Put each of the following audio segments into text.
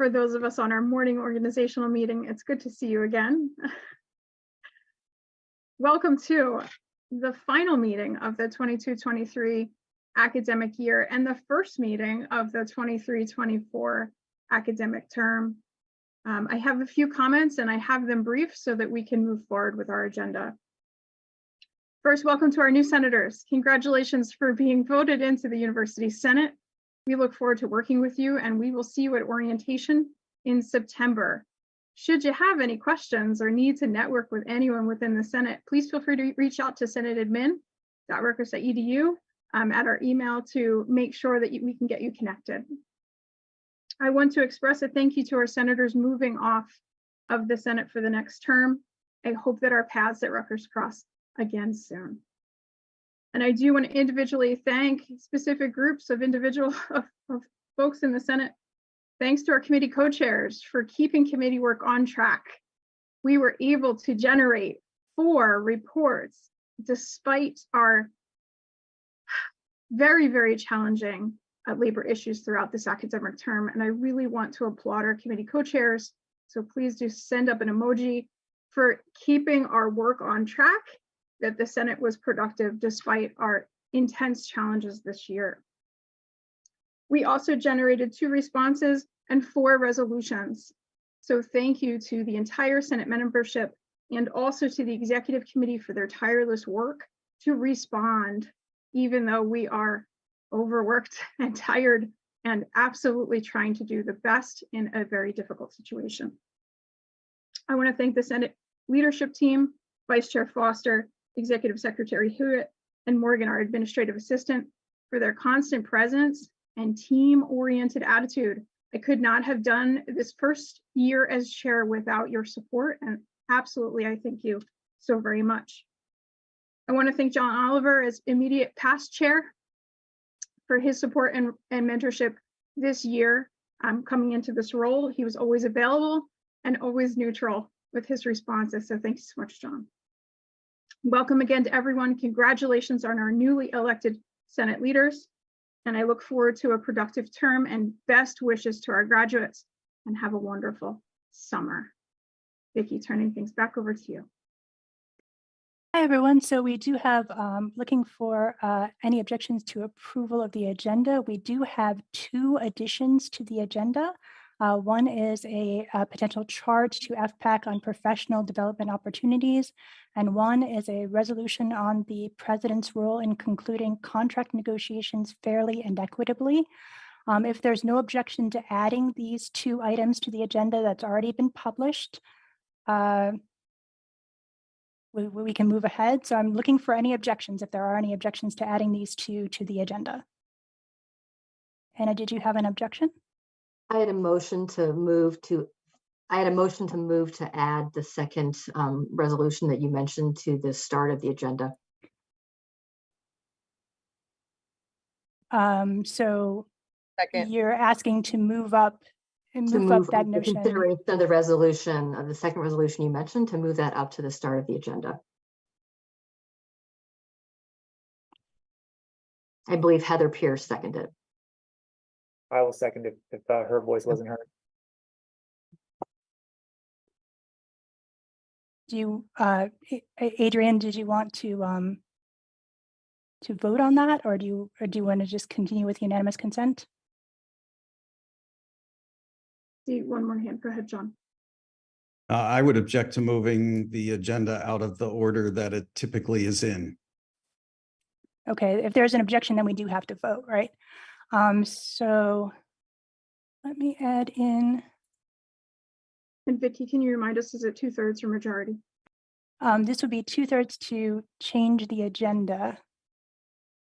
for those of us on our morning organizational meeting, it's good to see you again. Welcome to the final meeting of the 22-23 academic year and the first meeting of the 23-24 academic term. I have a few comments and I have them brief so that we can move forward with our agenda. First, welcome to our new senators. Congratulations for being voted into the University Senate. We look forward to working with you and we will see you at orientation in September. Should you have any questions or need to network with anyone within the Senate, please feel free to reach out to senatedmin.rutgers.edu at our email to make sure that we can get you connected. I want to express a thank you to our senators moving off of the Senate for the next term. I hope that our paths at Rutgers cross again soon. And I do want to individually thank specific groups of folks in the Senate. Thanks to our committee co-chairs for keeping committee work on track. We were able to generate 4 reports despite our very, very challenging labor issues throughout this academic term. And I really want to applaud our committee co-chairs. So please do send up an emoji for keeping our work on track, that the Senate was productive despite our intense challenges this year. We also generated 2 responses and 4 resolutions. So thank you to the entire Senate membership and also to the executive committee for their tireless work to respond, even though we are overworked and tired and absolutely trying to do the best in a very difficult situation. I want to thank the Senate leadership team, Vice Chair Foster, Executive Secretary Hewitt, and Morgan, our administrative assistant, for their constant presence and team-oriented attitude. I could not have done this first year as chair without your support, and absolutely, I thank you so very much. I want to thank John Oliver as immediate past chair for his support and mentorship this year. Coming into this role, he was always available and always neutral with his responses, so thank you so much, John. Welcome again to everyone. Congratulations on our newly elected Senate leaders. And I look forward to a productive term and best wishes to our graduates, and have a wonderful summer. Vicki, turning things back over to you. Hi, everyone. So we do have, looking for any objections to approval of the agenda. We do have 2 additions to the agenda. One is a potential charge to FPAC on professional development opportunities, and one is a resolution on the president's role in concluding contract negotiations fairly and equitably. If there's no objection to adding these 2 items to the agenda that's already been published, we can move ahead. So I'm looking for any objections, if there are any objections to adding these 2 to the agenda. Anna, did you have an objection? I had a motion to move to add the second resolution that you mentioned to the start of the agenda. So Second. you're asking to move up that notion. Consideration of the resolution of the second resolution you mentioned, to move that up to the start of the agenda. I believe Heather Pierce seconded. I will second it if her voice wasn't heard. Do you, Adrian, did you want to vote on that, or do you want to just continue with unanimous consent? See one more hand. Go ahead, John. I would object to moving the agenda out of the order that it typically is in. Okay, if there's an objection, then we do have to vote, right? So let me add in. And Vicki, can you remind us, is it 2/3 or majority? This would be 2/3 to change the agenda.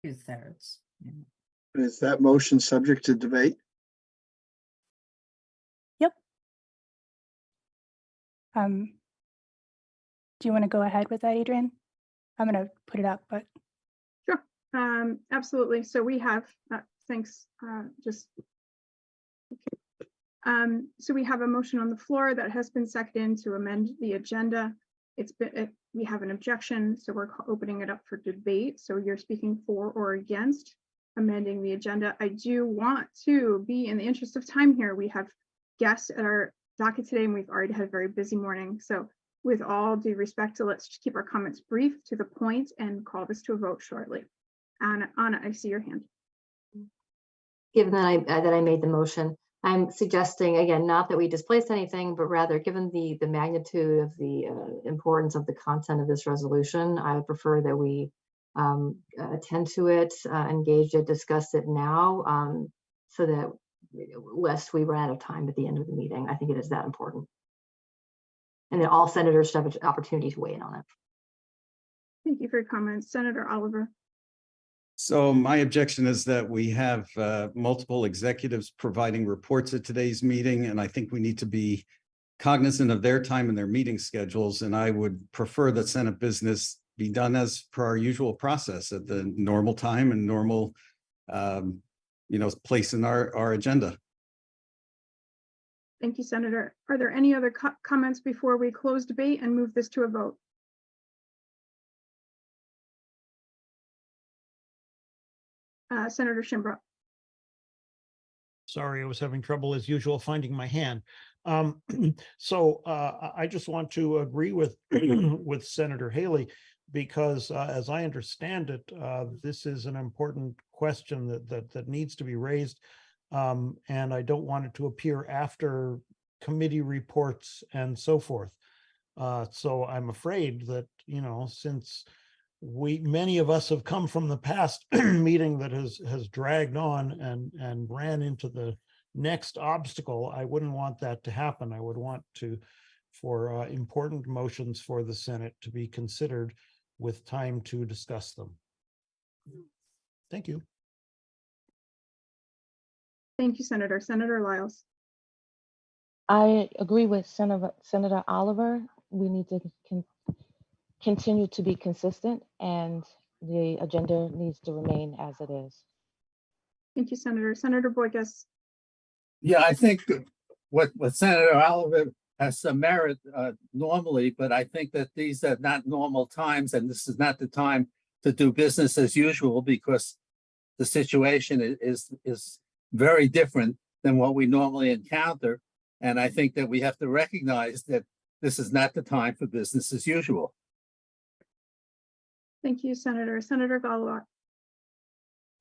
2/3. Yeah. Is that motion subject to debate? Yep. Do you want to go ahead with that, Adrian? I'm going to put it up, but. Sure, absolutely. So we have, thanks, so we have a motion on the floor that has been seconded to amend the agenda. We have an objection, so we're opening it up for debate. So you're speaking for or against amending the agenda. I do want to be, in the interest of time here, we have guests at our docket today, and we've already had a very busy morning. So with all due respect, let's just keep our comments brief, to the point, and call this to a vote shortly. Anna, I see your hand. Given that I made the motion, I'm suggesting, again, not that we displace anything, but rather, given the magnitude of the importance of the content of this resolution, I would prefer that we attend to it, engage it, discuss it now, so that lest we run out of time at the end of the meeting. I think it is that important. And then all senators should have an opportunity to weigh in on it. Thank you for your comments. Senator Oliver. So my objection is that we have multiple executives providing reports at today's meeting, and I think we need to be cognizant of their time and their meeting schedules. And I would prefer that Senate business be done as per our usual process at the normal time and normal, place in our agenda. Thank you, Senator. Are there any other comments before we close debate and move this to a vote? Senator Schimbra. Sorry, I was having trouble as usual finding my hand. So I just want to agree with with Senator Haley, because as I understand it, this is an important question that needs to be raised, and I don't want it to appear after committee reports and so forth. So I'm afraid that, since many of us have come from the past meeting that has dragged on and ran into the next obstacle, I wouldn't want that to happen. I would want for important motions for the Senate to be considered with time to discuss them. Thank you. Thank you, Senator. Senator Lyles. I agree with Senator Oliver. We need to continue to be consistent, and the agenda needs to remain as it is. Thank you, Senator. Senator Boykus. Yeah, I think what Senator Oliver has some merit normally, but I think that these are not normal times, and this is not the time to do business as usual, because the situation is very different than what we normally encounter. And I think that we have to recognize that this is not the time for business as usual. Thank you, Senator. Senator Galwak.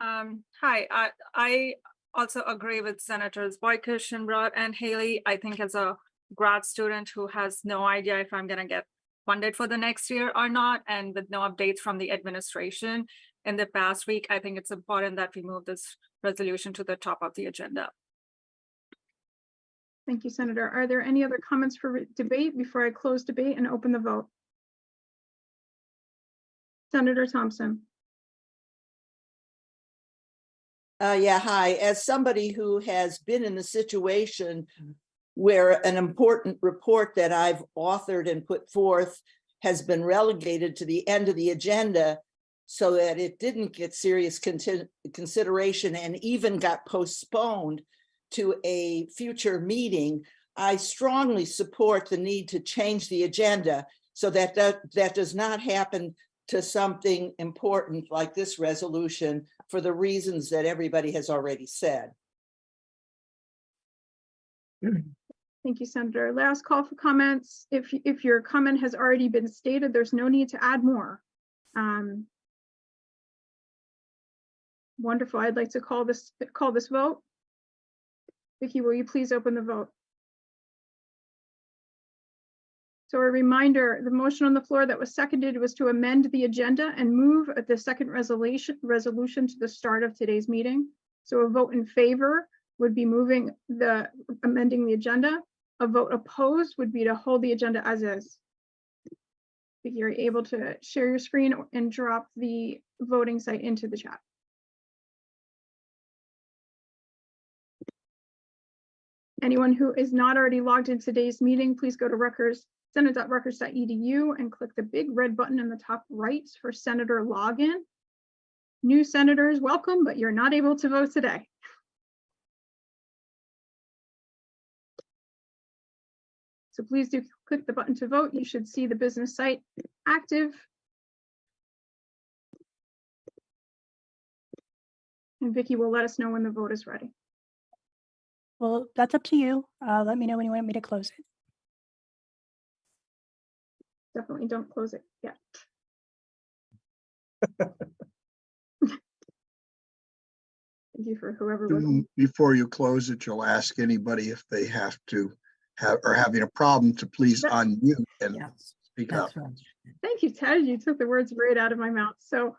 Hi, I also agree with Senators Boykus, Schimbra, and Haley. I think as a grad student who has no idea if I'm going to get funded for the next year or not, and with no updates from the administration in the past week, I think it's important that we move this resolution to the top of the agenda. Thank you, Senator. Are there any other comments for debate before I close debate and open the vote? Senator Thompson. Yeah, hi. As somebody who has been in the situation where an important report that I've authored and put forth has been relegated to the end of the agenda so that it didn't get serious consideration and even got postponed to a future meeting, I strongly support the need to change the agenda so that that does not happen to something important like this resolution for the reasons that everybody has already said. Thank you, Senator. Last call for comments. If your comment has already been stated, there's no need to add more. Wonderful. I'd like to call this vote. Vicki, will you please open the vote? So a reminder, the motion on the floor that was seconded was to amend the agenda and move the second resolution to the start of today's meeting. So a vote in favor would be amending the agenda. A vote opposed would be to hold the agenda as is. If you're able to share your screen and drop the voting site into the chat. Anyone who is not already logged in today's meeting, please go to senate.rutgers.edu and click the big red button in the top right for Senator Login. New senators, welcome, but you're not able to vote today. So please do click the button to vote. You should see the business site active. And Vicki will let us know when the vote is ready. Well, that's up to you. Let me know when you want me to close it. Definitely don't close it yet. Thank you for whoever was. Before you close it, you'll ask anybody if they have to are having a problem to please That- unmute and Yes, speak up. that's right. Thank you, Ted. You took the words right out of my mouth. So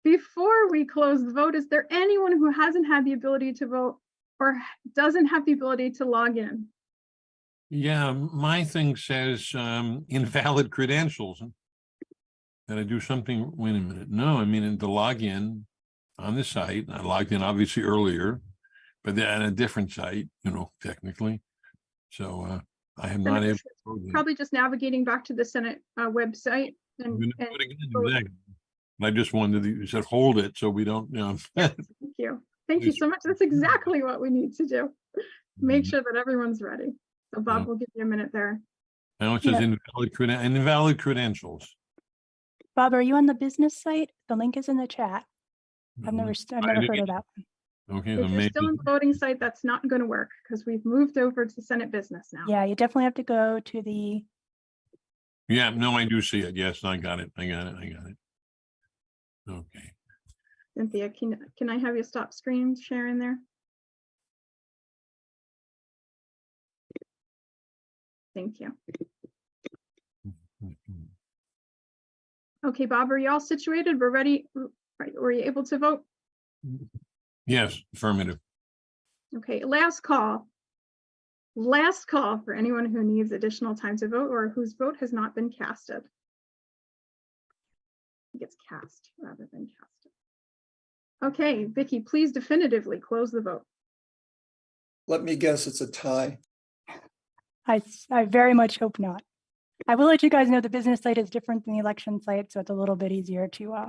before we close the vote, is there anyone who hasn't had the ability to vote or doesn't have the ability to log in? Yeah, my thing says invalid credentials. Did I do something? Wait a minute. No, I mean, to log in on the site, I logged in obviously earlier, but then on a different site, technically. So I am not able to vote yet. Probably just navigating back to the Senate website I'm and gonna put it in vote. there. I just wanted you said hold it so we don't, Thank you. Thank you so much. That's exactly what we need to do. Make sure that everyone's ready. So Bob, we'll give you a minute there. Now it says Yeah. invalid credentials. Bob, are you on the business site? The link is in the chat. I've never I heard didn't- of that one. Okay, If then you're maybe, still on the voting site, that's not going to work because we've moved over to Senate business now. Yeah, you definitely have to go to the, yeah, no, I do see it. Yes, I got it. Okay. Cynthia, can I have you stop screen sharing there? Thank you. Okay, Bob, are you all situated? We're ready. Were you able to vote? Yes, affirmative. Okay, last call. Last call for anyone who needs additional time to vote or whose vote has not been casted. It gets cast rather than casted. Okay, Vicky, please definitively close the vote. Let me guess, it's a tie. I very much hope not. I will let you guys know the business site is different than the election site, so it's a little bit easier to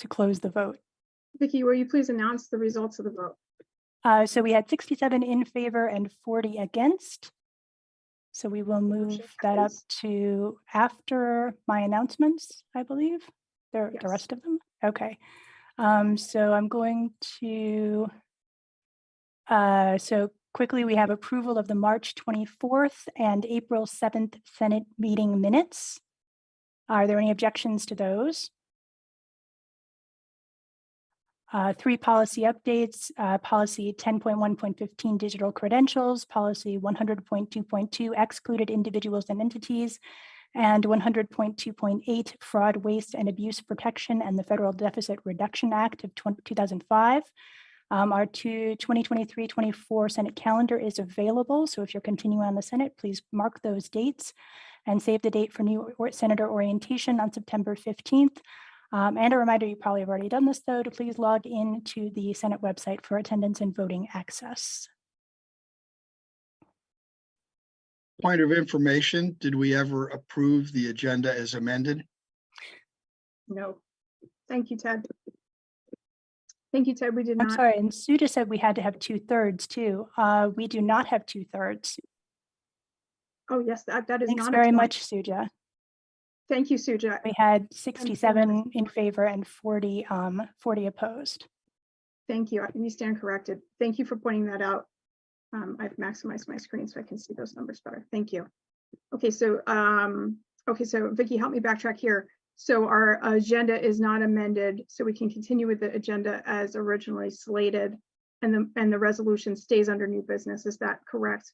close the vote. Vicky, will you please announce the results of the vote? So we had 67 in favor and 40 against. So we will move that up to after my announcements, I believe, the rest of them. Okay. So I'm going to, so quickly we have approval of the March 24th and April 7th Senate meeting minutes. Are there any objections to those? 3 policy updates, policy 10.1.15 digital credentials, policy 100.2.2 excluded individuals and entities, and 100.2.8 fraud, waste, and abuse protection and the Federal Deficit Reduction Act of 2005. Our 2023-24 Senate calendar is available. So if you're continuing on the Senate, please mark those dates and save the date for new Senator orientation on September 15th. And a reminder, you probably have already done this though, to please log in to the Senate website for attendance and voting access. Point of information, did we ever approve the agenda as amended? No. Thank you, Ted. Thank you, Ted. We did I'm not. sorry, and Suja said we had to have 2/3 too. We do not have 2/3. Oh, yes, that is Thanks not. very much, Suja. Thank you, Suja. We had 67 in favor and 40 opposed. Thank you. You stand corrected. Thank you for pointing that out. I've maximized my screen so I can see those numbers better. Thank you. Okay, so Vicky, help me backtrack here. So our agenda is not amended, so we can continue with the agenda as originally slated, and the resolution stays under new business. Is that correct?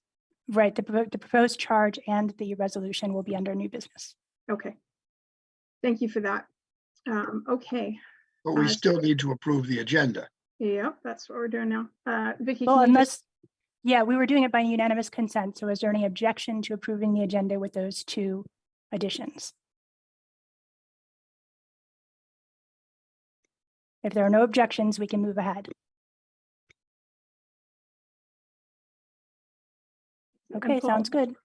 Right. The proposed charge and the resolution will be under new business. Okay. Thank you for that. Okay. But we still need to approve the agenda. Yeah, that's what we're doing now. Vicky, Well, can you unless, yeah, we were doing it by unanimous consent. So is there any objection to approving the agenda with those 2 additions? If there are no objections, we can move ahead. Okay, Paul, sounds good.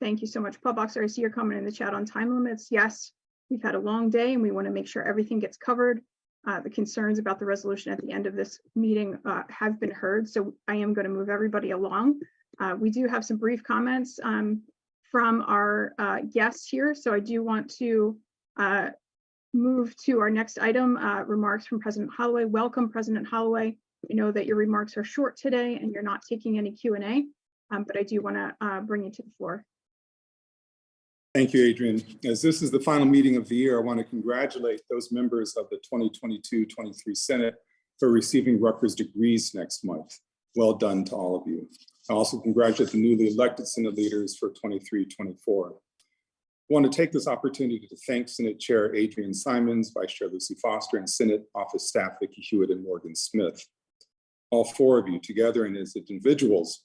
Thank you so much. Paul Boxer, I see your comment in the chat on time limits. Yes, we've had a long day and we want to make sure everything gets covered. The concerns about the resolution at the end of this meeting have been heard, so I am going to move everybody along. We do have some brief comments from our guests here, so I do want to move to our next item, remarks from President Holloway. Welcome, President Holloway. I know that your remarks are short today and you're not taking any Q&A, but I do want to bring you to the floor. Thank you, Adrian. As this is the final meeting of the year, I want to congratulate those members of the 2022-23 Senate for receiving Rutgers degrees next month. Well done to all of you. I also congratulate the newly elected Senate leaders for 23-24. I want to take this opportunity to thank Senate Chair Adrian Simons, Vice Chair Lucy Foster, and Senate office staff Vicki Hewitt and Morgan Smith. All four of you together and as individuals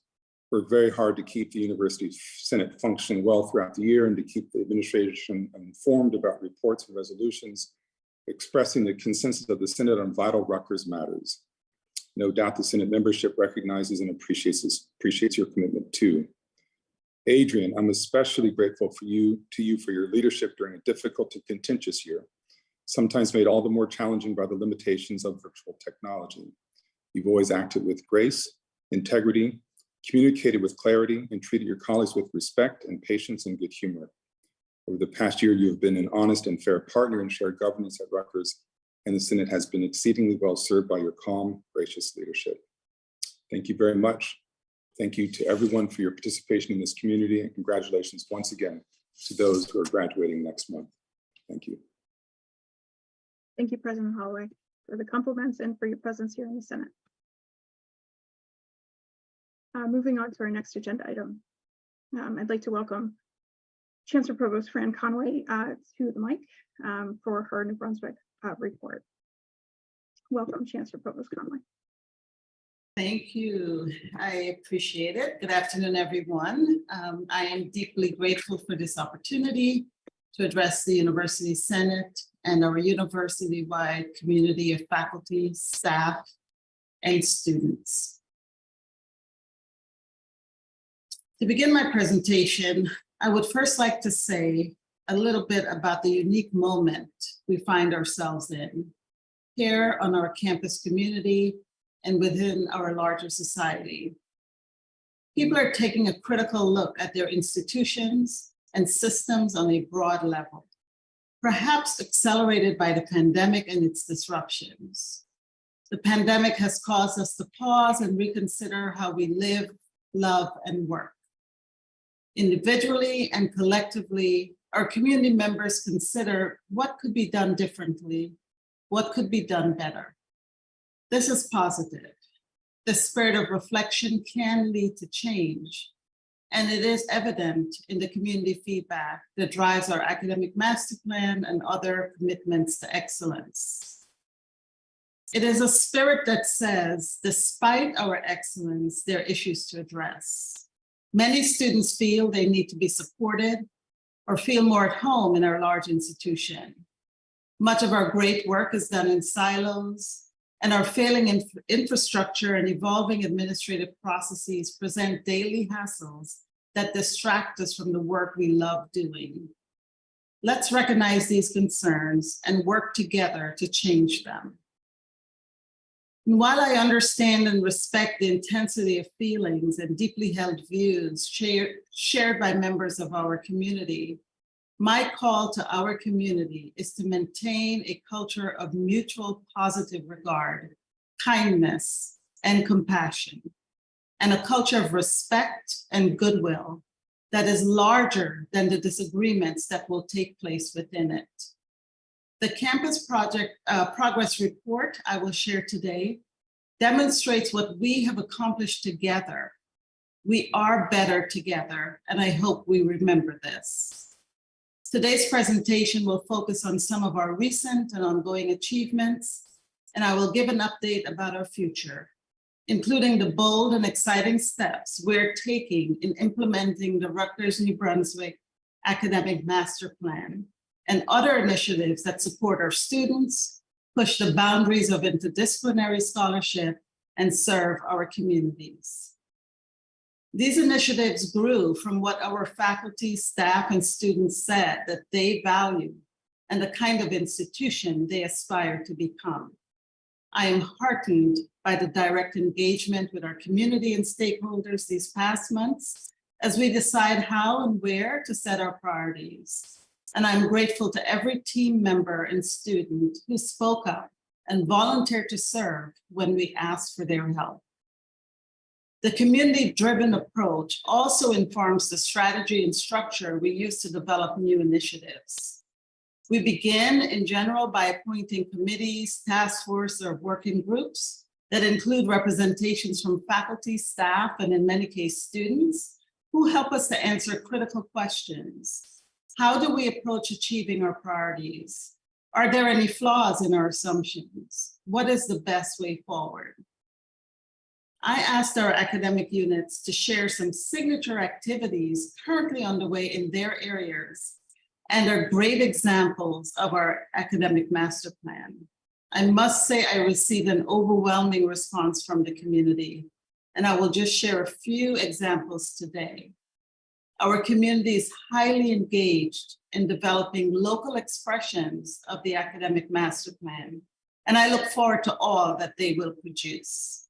worked very hard to keep the University Senate functioning well throughout the year and to keep the administration informed about reports and resolutions, expressing the consensus of the Senate on vital Rutgers matters. No doubt the Senate membership recognizes and appreciates your commitment too. Adrian, I'm especially grateful to you for your leadership during a difficult and contentious year, sometimes made all the more challenging by the limitations of virtual technology. You've always acted with grace, integrity, communicated with clarity, and treated your colleagues with respect and patience and good humor. Over the past year, you have been an honest and fair partner in shared governance at Rutgers, and the Senate has been exceedingly well served by your calm, gracious leadership. Thank you very much. Thank you to everyone for your participation in this community, and congratulations once again to those who are graduating next month. Thank you. Thank you, President Holloway, for the compliments and for your presence here in the Senate. Moving on to our next agenda item, I'd like to welcome Chancellor Provost Fran Conway to the mic for her New Brunswick report. Welcome, Chancellor Provost Conway. Thank you. I appreciate it. Good afternoon, everyone. I am deeply grateful for this opportunity to address the University Senate and our university-wide community of faculty, staff, and students. To begin my presentation, I would first like to say a little bit about the unique moment we find ourselves in here on our campus community and within our larger society. People are taking a critical look at their institutions and systems on a broad level, perhaps accelerated by the pandemic and its disruptions. The pandemic has caused us to pause and reconsider how we live, love, and work. Individually and collectively, our community members consider what could be done differently, what could be done better. This is positive. The spirit of reflection can lead to change, and it is evident in the community feedback that drives our academic master plan and other commitments to excellence. It is a spirit that says, despite our excellence, there are issues to address. Many students feel they need to be supported or feel more at home in our large institution. Much of our great work is done in silos, and our failing infrastructure and evolving administrative processes present daily hassles that distract us from the work we love doing. Let's recognize these concerns and work together to change them. And while I understand and respect the intensity of feelings and deeply held views shared by members of our community, my call to our community is to maintain a culture of mutual positive regard, kindness, and compassion, and a culture of respect and goodwill that is larger than the disagreements that will take place within it. The campus project progress report I will share today demonstrates what we have accomplished together. We are better together, and I hope we remember this. Today's presentation will focus on some of our recent and ongoing achievements, and I will give an update about our future, including the bold and exciting steps we're taking in implementing the Rutgers New Brunswick Academic Master Plan and other initiatives that support our students, push the boundaries of interdisciplinary scholarship, and serve our communities. These initiatives grew from what our faculty, staff, and students said that they value and the kind of institution they aspire to become. I am heartened by the direct engagement with our community and stakeholders these past months as we decide how and where to set our priorities. And I'm grateful to every team member and student who spoke up and volunteer to serve when we ask for their help. The community-driven approach also informs the strategy and structure we use to develop new initiatives. We begin in general by appointing committees, task force, or working groups that include representations from faculty, staff, and in many cases, students who help us to answer critical questions. How do we approach achieving our priorities? Are there any flaws in our assumptions? What is the best way forward? I asked our academic units to share some signature activities currently underway in their areas and are great examples of our academic master plan. I must say I received an overwhelming response from the community, and I will just share a few examples today. Our community is highly engaged in developing local expressions of the academic master plan, and I look forward to all that they will produce.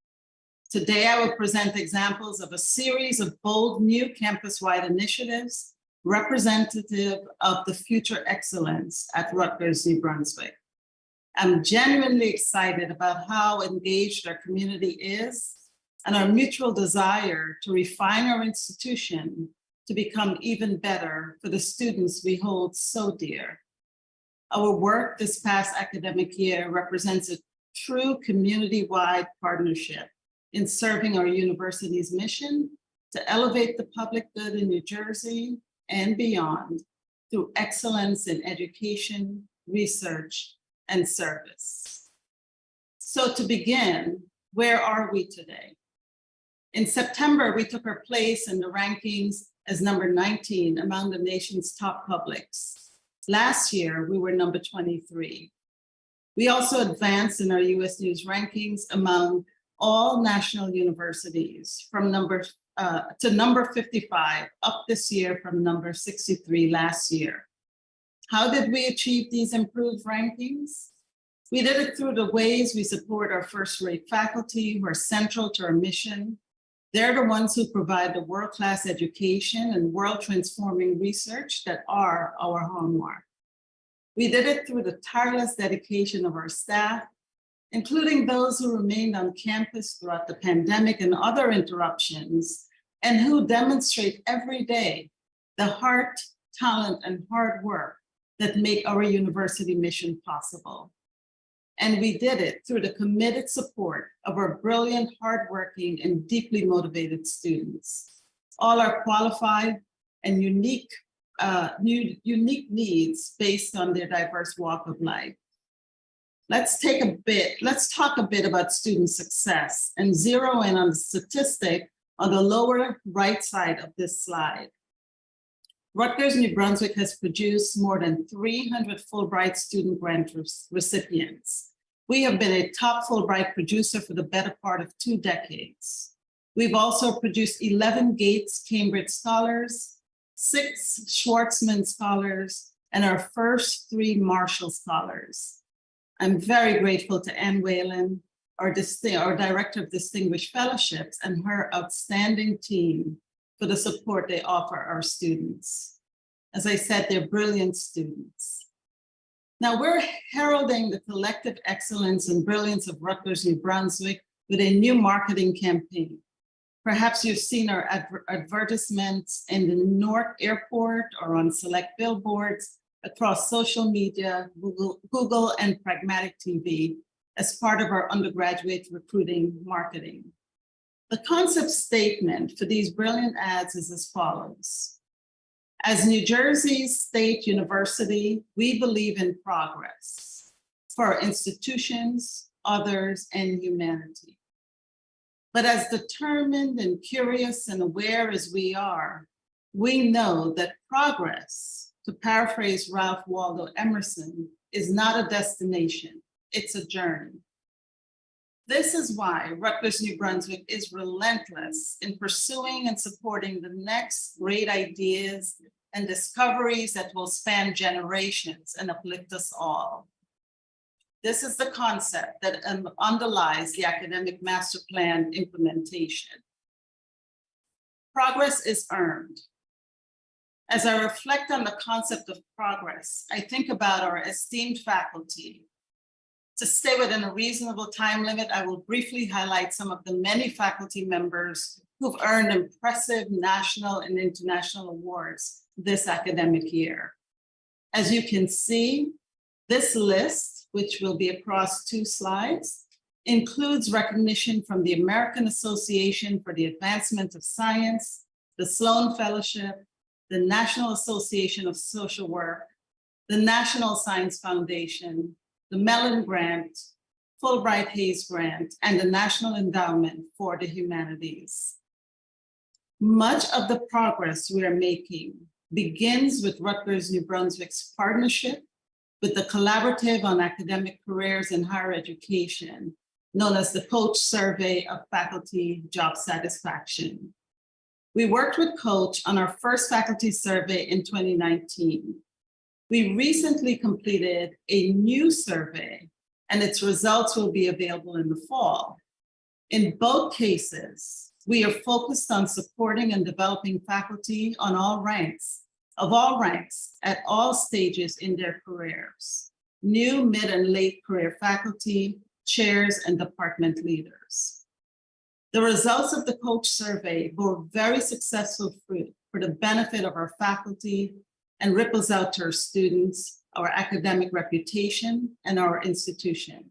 Today, I will present examples of a series of bold new campus-wide initiatives representative of the future excellence at Rutgers, New Brunswick. I'm genuinely excited about how engaged our community is and our mutual desire to refine our institution to become even better for the students we hold so dear. Our work this past academic year represents a true community-wide partnership in serving our university's mission to elevate the public good in New Jersey and beyond through excellence in education, research, and service. So to begin, where are we today? In September, we took our place in the rankings as number 19 among the nation's top publics. Last year, we were number 23. We also advanced in our US News rankings among all national universities from number 55, up this year from number 63 last year. How did we achieve these improved rankings? We did it through the ways we support our first-rate faculty who are central to our mission. They're the ones who provide the world-class education and world-transforming research that are our hallmark. We did it through the tireless dedication of our staff, including those who remained on campus throughout the pandemic and other interruptions, and who demonstrate every day the heart, talent, and hard work that make our university mission possible. And we did it through the committed support of our brilliant, hardworking, and deeply motivated students. All are qualified and unique needs based on their diverse walk of life. Let's talk a bit about student success and zero in on the statistic on the lower right side of this slide. Rutgers, New Brunswick has produced more than 300 Fulbright student grant recipients. We have been a top Fulbright producer for the better part of 2 decades. We've also produced 11 Gates Cambridge Scholars, 6 Schwartzman Scholars, and our first 3 Marshall Scholars. I'm very grateful to Ann Whalen, our Director of Distinguished Fellowships, and her outstanding team for the support they offer our students. As I said, they're brilliant students. Now we're heralding the collective excellence and brilliance of Rutgers, New Brunswick with a new marketing campaign. Perhaps you've seen our advertisements in the Newark Airport or on select billboards across social media, Google and Pragmatic TV as part of our undergraduate recruiting marketing. The concept statement for these brilliant ads is as follows. As New Jersey State University, we believe in progress for our institutions, others, and humanity. But as determined and curious and aware as we are, we know that progress, to paraphrase Ralph Waldo Emerson, is not a destination, it's a journey. This is why Rutgers, New Brunswick is relentless in pursuing and supporting the next great ideas and discoveries that will span generations and uplift us all. This is the concept that underlies the academic master plan implementation. Progress is earned. As I reflect on the concept of progress, I think about our esteemed faculty. To stay within a reasonable time limit, I will briefly highlight some of the many faculty members who've earned impressive national and international awards this academic year. As you can see, this list, which will be across 2 slides, includes recognition from the American Association for the Advancement of Science, the Sloan Fellowship, the National Association of Social Work, the National Science Foundation, the Mellon Grant, Fulbright Hayes Grant, and the National Endowment for the Humanities. Much of the progress we are making begins with Rutgers New Brunswick's partnership with the Collaborative on Academic Careers in Higher Education, known as the Coach Survey of Faculty Job Satisfaction. We worked with Coach on our first faculty survey in 2019. We recently completed a new survey, and its results will be available in the fall. In both cases, we are focused on supporting and developing faculty on all ranks, at all stages in their careers, new, mid, and late career faculty, chairs, and department leaders. The results of the Coach survey bore very successful fruit for the benefit of our faculty and ripples out to our students, our academic reputation, and our institution.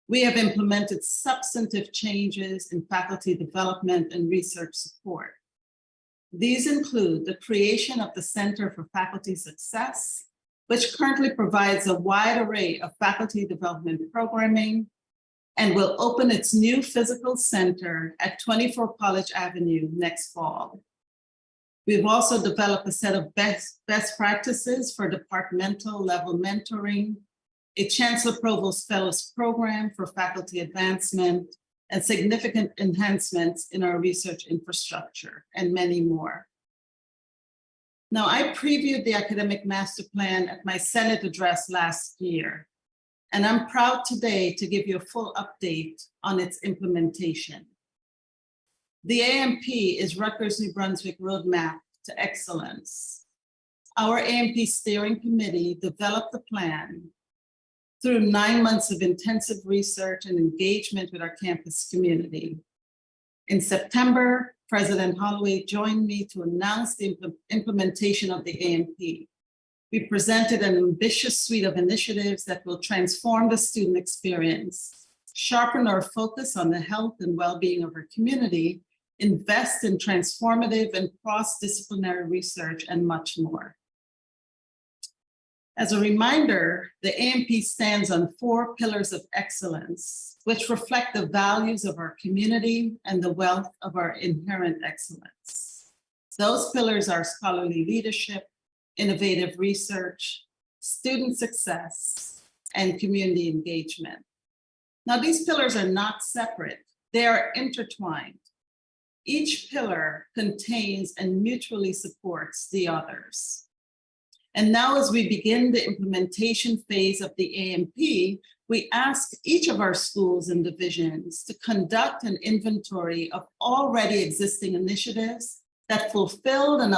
We have implemented substantive changes in faculty development and research support. These include the creation of the Center for Faculty Success, which currently provides a wide array of faculty development programming and will open its new physical center at 24 College Avenue next fall. We've also developed a set of best practices for departmental level mentoring, a Chancellor Provost Fellows program for faculty advancement, and significant enhancements in our research infrastructure, and many more. Now, I previewed the academic master plan at my Senate address last year, and I'm proud today to give you a full update on its implementation. The AMP is Rutgers New Brunswick Roadmap to Excellence. Our AMP steering committee developed the plan through 9 months of intensive research and engagement with our campus community. In September, President Holloway joined me to announce the implementation of the AMP. We presented an ambitious suite of initiatives that will transform the student experience, sharpen our focus on the health and well-being of our community, invest in transformative and cross-disciplinary research, and much more. As a reminder, the AMP stands on 4 pillars of excellence, which reflect the values of our community and the wealth of our inherent excellence. Those pillars are scholarly leadership, innovative research, student success, and community engagement. Now, these pillars are not separate, they are intertwined. Each pillar contains and mutually supports the others. And now, as we begin the implementation phase of the AMP, we ask each of our schools and divisions to conduct an inventory of already existing initiatives that fulfilled and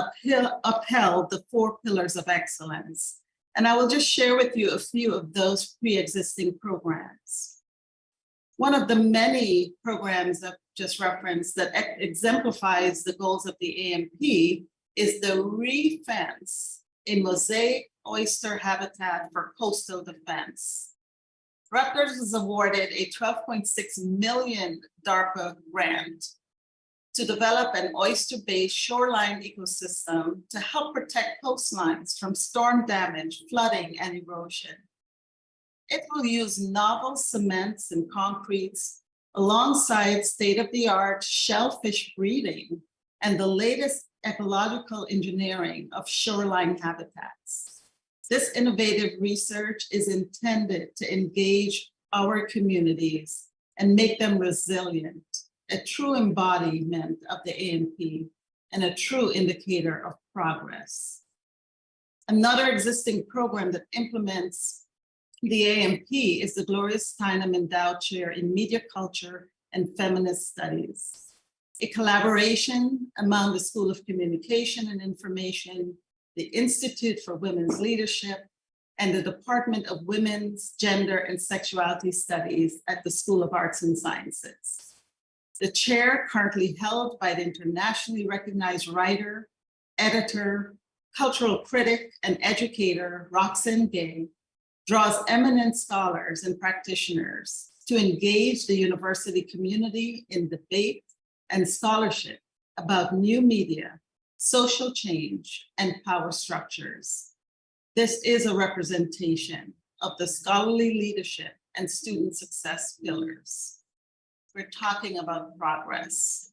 upheld the 4 pillars of excellence. And I will just share with you a few of those pre-existing programs. One of the many programs I've just referenced that exemplifies the goals of the AMP is the Refence, a mosaic oyster habitat for coastal defense. Rutgers was awarded a $12.6 million DARPA grant to develop an oyster-based shoreline ecosystem to help protect coastlines from storm damage, flooding, and erosion. It will use novel cements and concretes alongside state-of-the-art shellfish breeding and the latest ecological engineering of shoreline habitats. This innovative research is intended to engage our communities and make them resilient, a true embodiment of the AMP and a true indicator of progress. Another existing program that implements the AMP is the Gloria Steinem Endowed Chair in Media Culture and Feminist Studies, a collaboration among the School of Communication and Information, the Institute for Women's Leadership, and the Department of Women's, Gender, and Sexuality Studies at the School of Arts and Sciences. The chair, currently held by the internationally recognized writer, editor, cultural critic, and educator, Roxane Gay, draws eminent scholars and practitioners to engage the university community in debate and scholarship about new media, social change, and power structures. This is a representation of the scholarly leadership and student success pillars. We're talking about progress.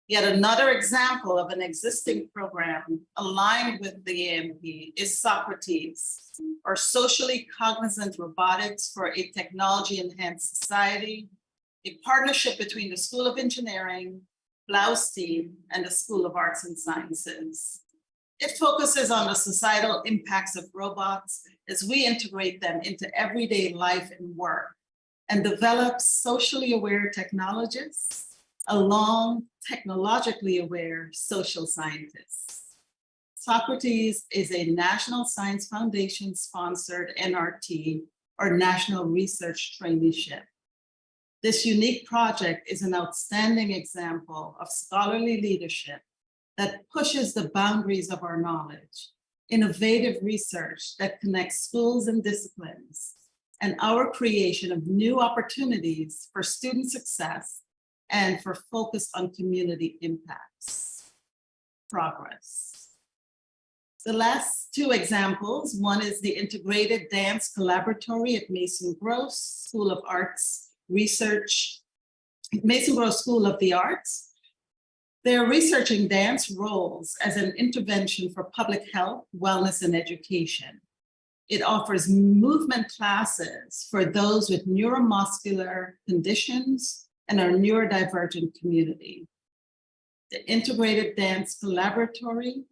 Yet another example of an existing program aligned with the AMP is Socrates, or Socially Cognizant Robotics for a Technology-Enhanced Society, a partnership between the School of Engineering, Blaustein, and the School of Arts and Sciences. It focuses on the societal impacts of robots as we integrate them into everyday life and work, and develops socially aware technologists along technologically aware social scientists. Socrates is a National Science Foundation sponsored NRT, or National Research Traineeship. This unique project is an outstanding example of scholarly leadership that pushes the boundaries of our knowledge, innovative research that connects schools and disciplines, and our creation of new opportunities for student success and for focus on community impacts. Progress. The last two examples, one is the Integrated Dance Collaboratory at Mason Gross School of Arts Research, Mason Gross School of the Arts. They're researching dance roles as an intervention for public health, wellness, and education. It offers movement classes for those with neuromuscular conditions and our neurodivergent community. The Integrated Dance Collaboratory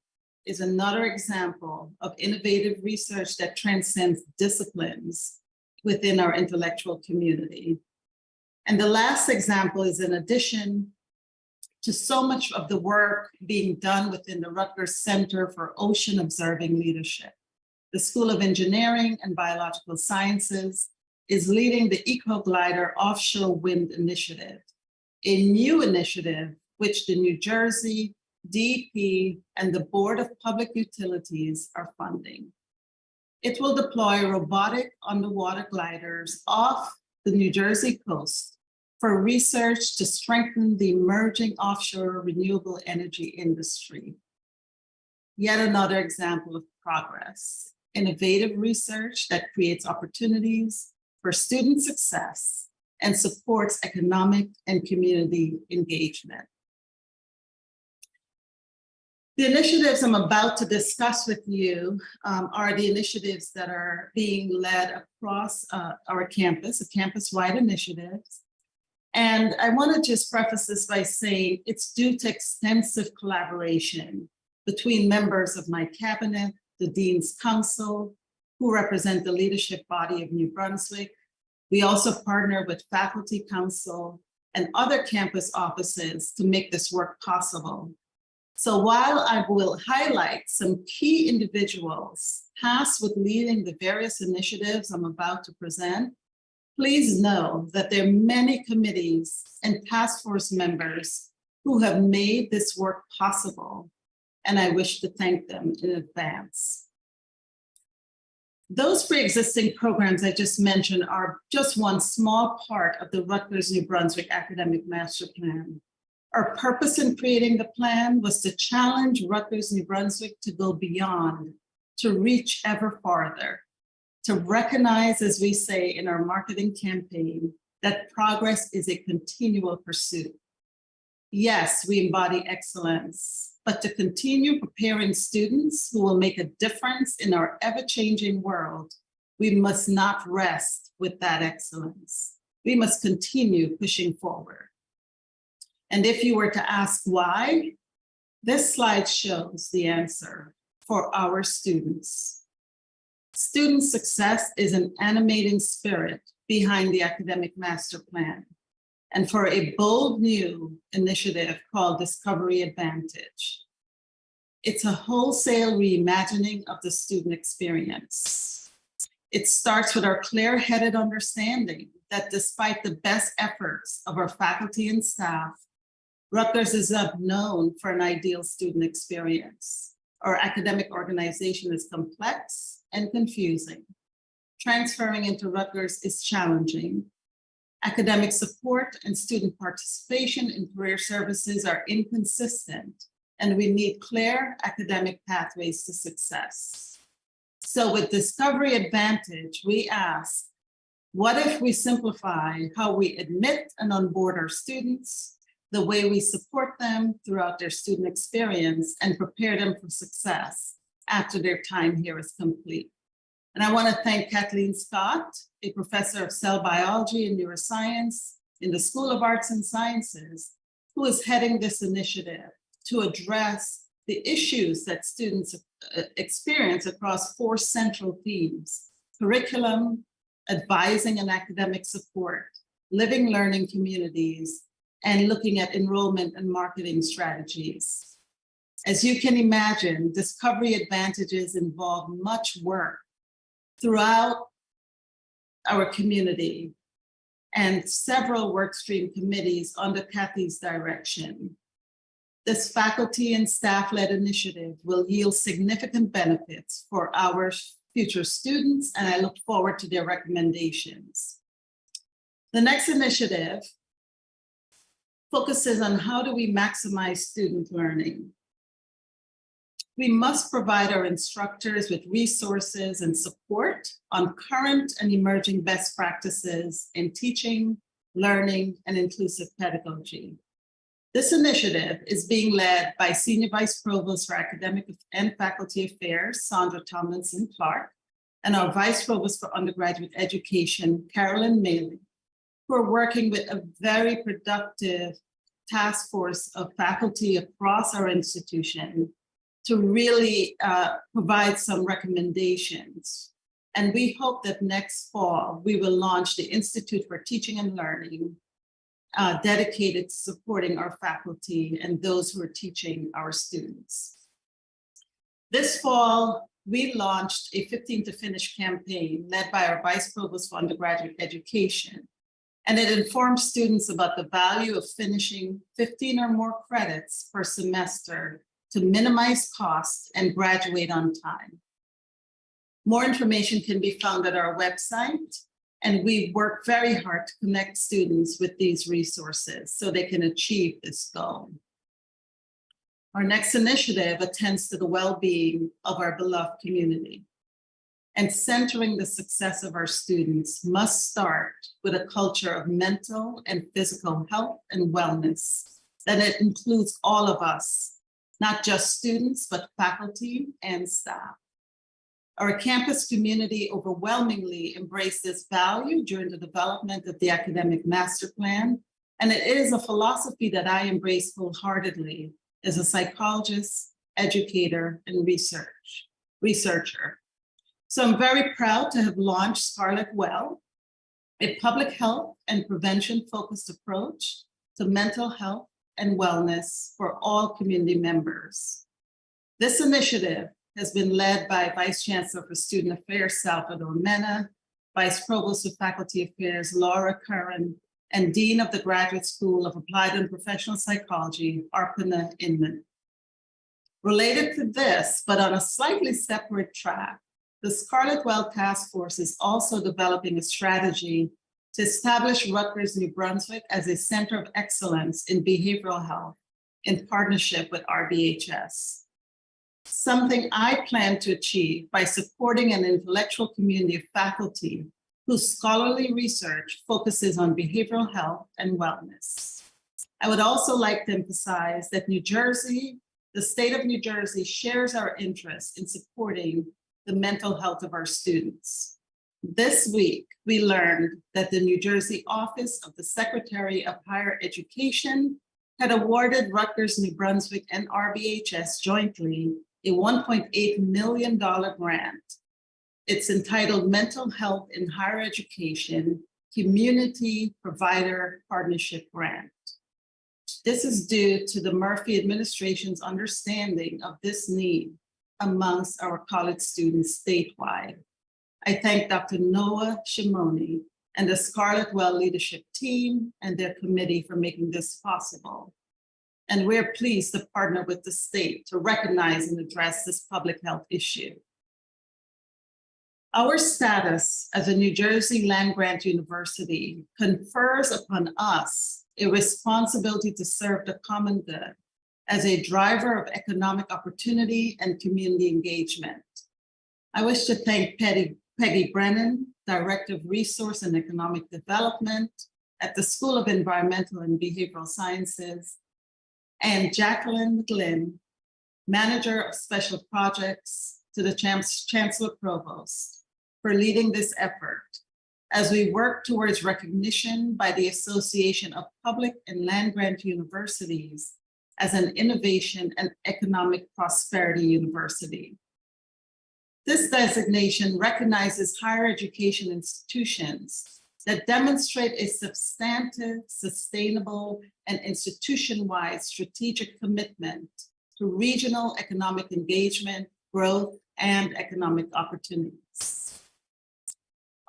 is another example of innovative research that transcends disciplines within our intellectual community. And the last example is in addition to so much of the work being done within the Rutgers Center for Ocean Observing Leadership. The School of Engineering and Biological Sciences is leading the EcoGlider Offshore Wind Initiative, a new initiative which the New Jersey, DEP, and the Board of Public Utilities are funding. It will deploy robotic underwater gliders off the New Jersey coast for research to strengthen the emerging offshore renewable energy industry. Yet another example of progress, innovative research that creates opportunities for student success and supports economic and community engagement. The initiatives I'm about to discuss with you are the initiatives that are being led across our campus, a campus-wide initiative. And I want to just preface this by saying it's due to extensive collaboration between members of my cabinet, the Dean's Council, who represent the leadership body of New Brunswick. We also partner with Faculty Council and other campus offices to make this work possible. So while I will highlight some key individuals tasked with leading the various initiatives I'm about to present, please know that there are many committees and task force members who have made this work possible, and I wish to thank them in advance. Those pre-existing programs I just mentioned are just one small part of the Rutgers New Brunswick Academic Master Plan. Our purpose in creating the plan was to challenge Rutgers New Brunswick to go beyond, to reach ever farther, to recognize, as we say in our marketing campaign, that progress is a continual pursuit. Yes, we embody excellence, but to continue preparing students who will make a difference in our ever-changing world, we must not rest with that excellence. We must continue pushing forward. And if you were to ask why, this slide shows the answer for our students. Student success is an animating spirit behind the Academic Master Plan, and for a bold new initiative called Discovery Advantage. It's a wholesale reimagining of the student experience. It starts with our clear-headed understanding that despite the best efforts of our faculty and staff, Rutgers is not known for an ideal student experience. Our academic organization is complex and confusing. Transferring into Rutgers is challenging. Academic support and student participation in career services are inconsistent, and we need clear academic pathways to success. So with Discovery Advantage, we ask, what if we simplify how we admit and onboard our students, the way we support them throughout their student experience, and prepare them for success after their time here is complete? And I want to thank Kathleen Scott, a professor of cell biology and neuroscience in the School of Arts and Sciences, who is heading this initiative to address the issues that students experience across 4 central themes: curriculum, advising and academic support, living learning communities, and looking at enrollment and marketing strategies. As you can imagine, Discovery Advantages involve much work throughout our community and several workstream committees under Kathy's direction. This faculty and staff-led initiative will yield significant benefits for our future students, and I look forward to their recommendations. The next initiative focuses on how do we maximize student learning. We must provide our instructors with resources and support on current and emerging best practices in teaching, learning, and inclusive pedagogy. This initiative is being led by Senior Vice Provost for Academic and Faculty Affairs, Sandra Tomlinson Clark, and our Vice Provost for Undergraduate Education, Carolyn Maley, who are working with a very productive task force of faculty across our institution to really provide some recommendations. And we hope that next fall, we will launch the Institute for Teaching and Learning, dedicated to supporting our faculty and those who are teaching our students. This fall, we launched a 15 to Finish campaign led by our Vice Provost for Undergraduate Education. And it informs students about the value of finishing 15 or more credits per semester to minimize costs and graduate on time. More information can be found at our website, and we work very hard to connect students with these resources so they can achieve this goal. Our next initiative attends to the well-being of our beloved community. And centering the success of our students must start with a culture of mental and physical health and wellness, that it includes all of us, not just students, but faculty and staff. Our campus community overwhelmingly embraced this value during the development of the academic master plan, and it is a philosophy that I embrace wholeheartedly as a psychologist, educator, and researcher. So I'm very proud to have launched Scarlet Well, a public health and prevention-focused approach to mental health and wellness for all community members. This initiative has been led by Vice Chancellor for Student Affairs, Salvador Mena, Vice Provost of Faculty Affairs, Laura Curran, and Dean of the Graduate School of Applied and Professional Psychology, Arpana Inman. Related to this, but on a slightly separate track, the Scarlet Well Task Force is also developing a strategy to establish Rutgers, New Brunswick as a center of excellence in behavioral health in partnership with RBHS. Something I plan to achieve by supporting an intellectual community of faculty whose scholarly research focuses on behavioral health and wellness. I would also like to emphasize that New Jersey, the state of New Jersey, shares our interest in supporting the mental health of our students. This week, we learned that the New Jersey Office of the Secretary of Higher Education had awarded Rutgers, New Brunswick, and RBHS jointly a $1.8 million grant. It's entitled Mental Health in Higher Education Community Provider Partnership Grant. This is due to the Murphy administration's understanding of this need amongst our college students statewide. I thank Dr. Noah Shimoni and the Scarlet Well leadership team and their committee for making this possible. And we're pleased to partner with the state to recognize and address this public health issue. Our status as a New Jersey land-grant university confers upon us a responsibility to serve the common good as a driver of economic opportunity and community engagement. I wish to thank Peggy Brennan, Director of Resource and Economic Development at the School of Environmental and Behavioral Sciences, and Jacqueline McGlynn, Manager of Special Projects to the Chancellor Provost, for leading this effort as we work towards recognition by the Association of Public and Land-Grant Universities as an innovation and economic prosperity university. This designation recognizes higher education institutions that demonstrate a substantive, sustainable, and institution-wide strategic commitment to regional economic engagement, growth, and economic opportunities.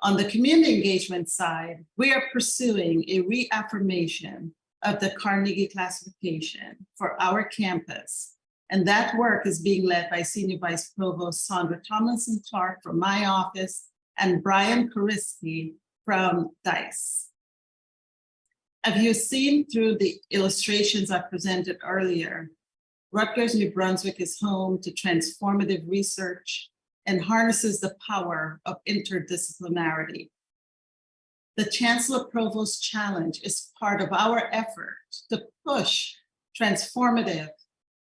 On the community engagement side, we are pursuing a reaffirmation of the Carnegie classification for our campus, and that work is being led by Senior Vice Provost Sandra Tomlinson-Clark from my office and Brian Koriski from DICE. As you've seen through the illustrations I presented earlier, Rutgers, New Brunswick is home to transformative research and harnesses the power of interdisciplinarity. The Chancellor Provost Challenge is part of our effort to push transformative,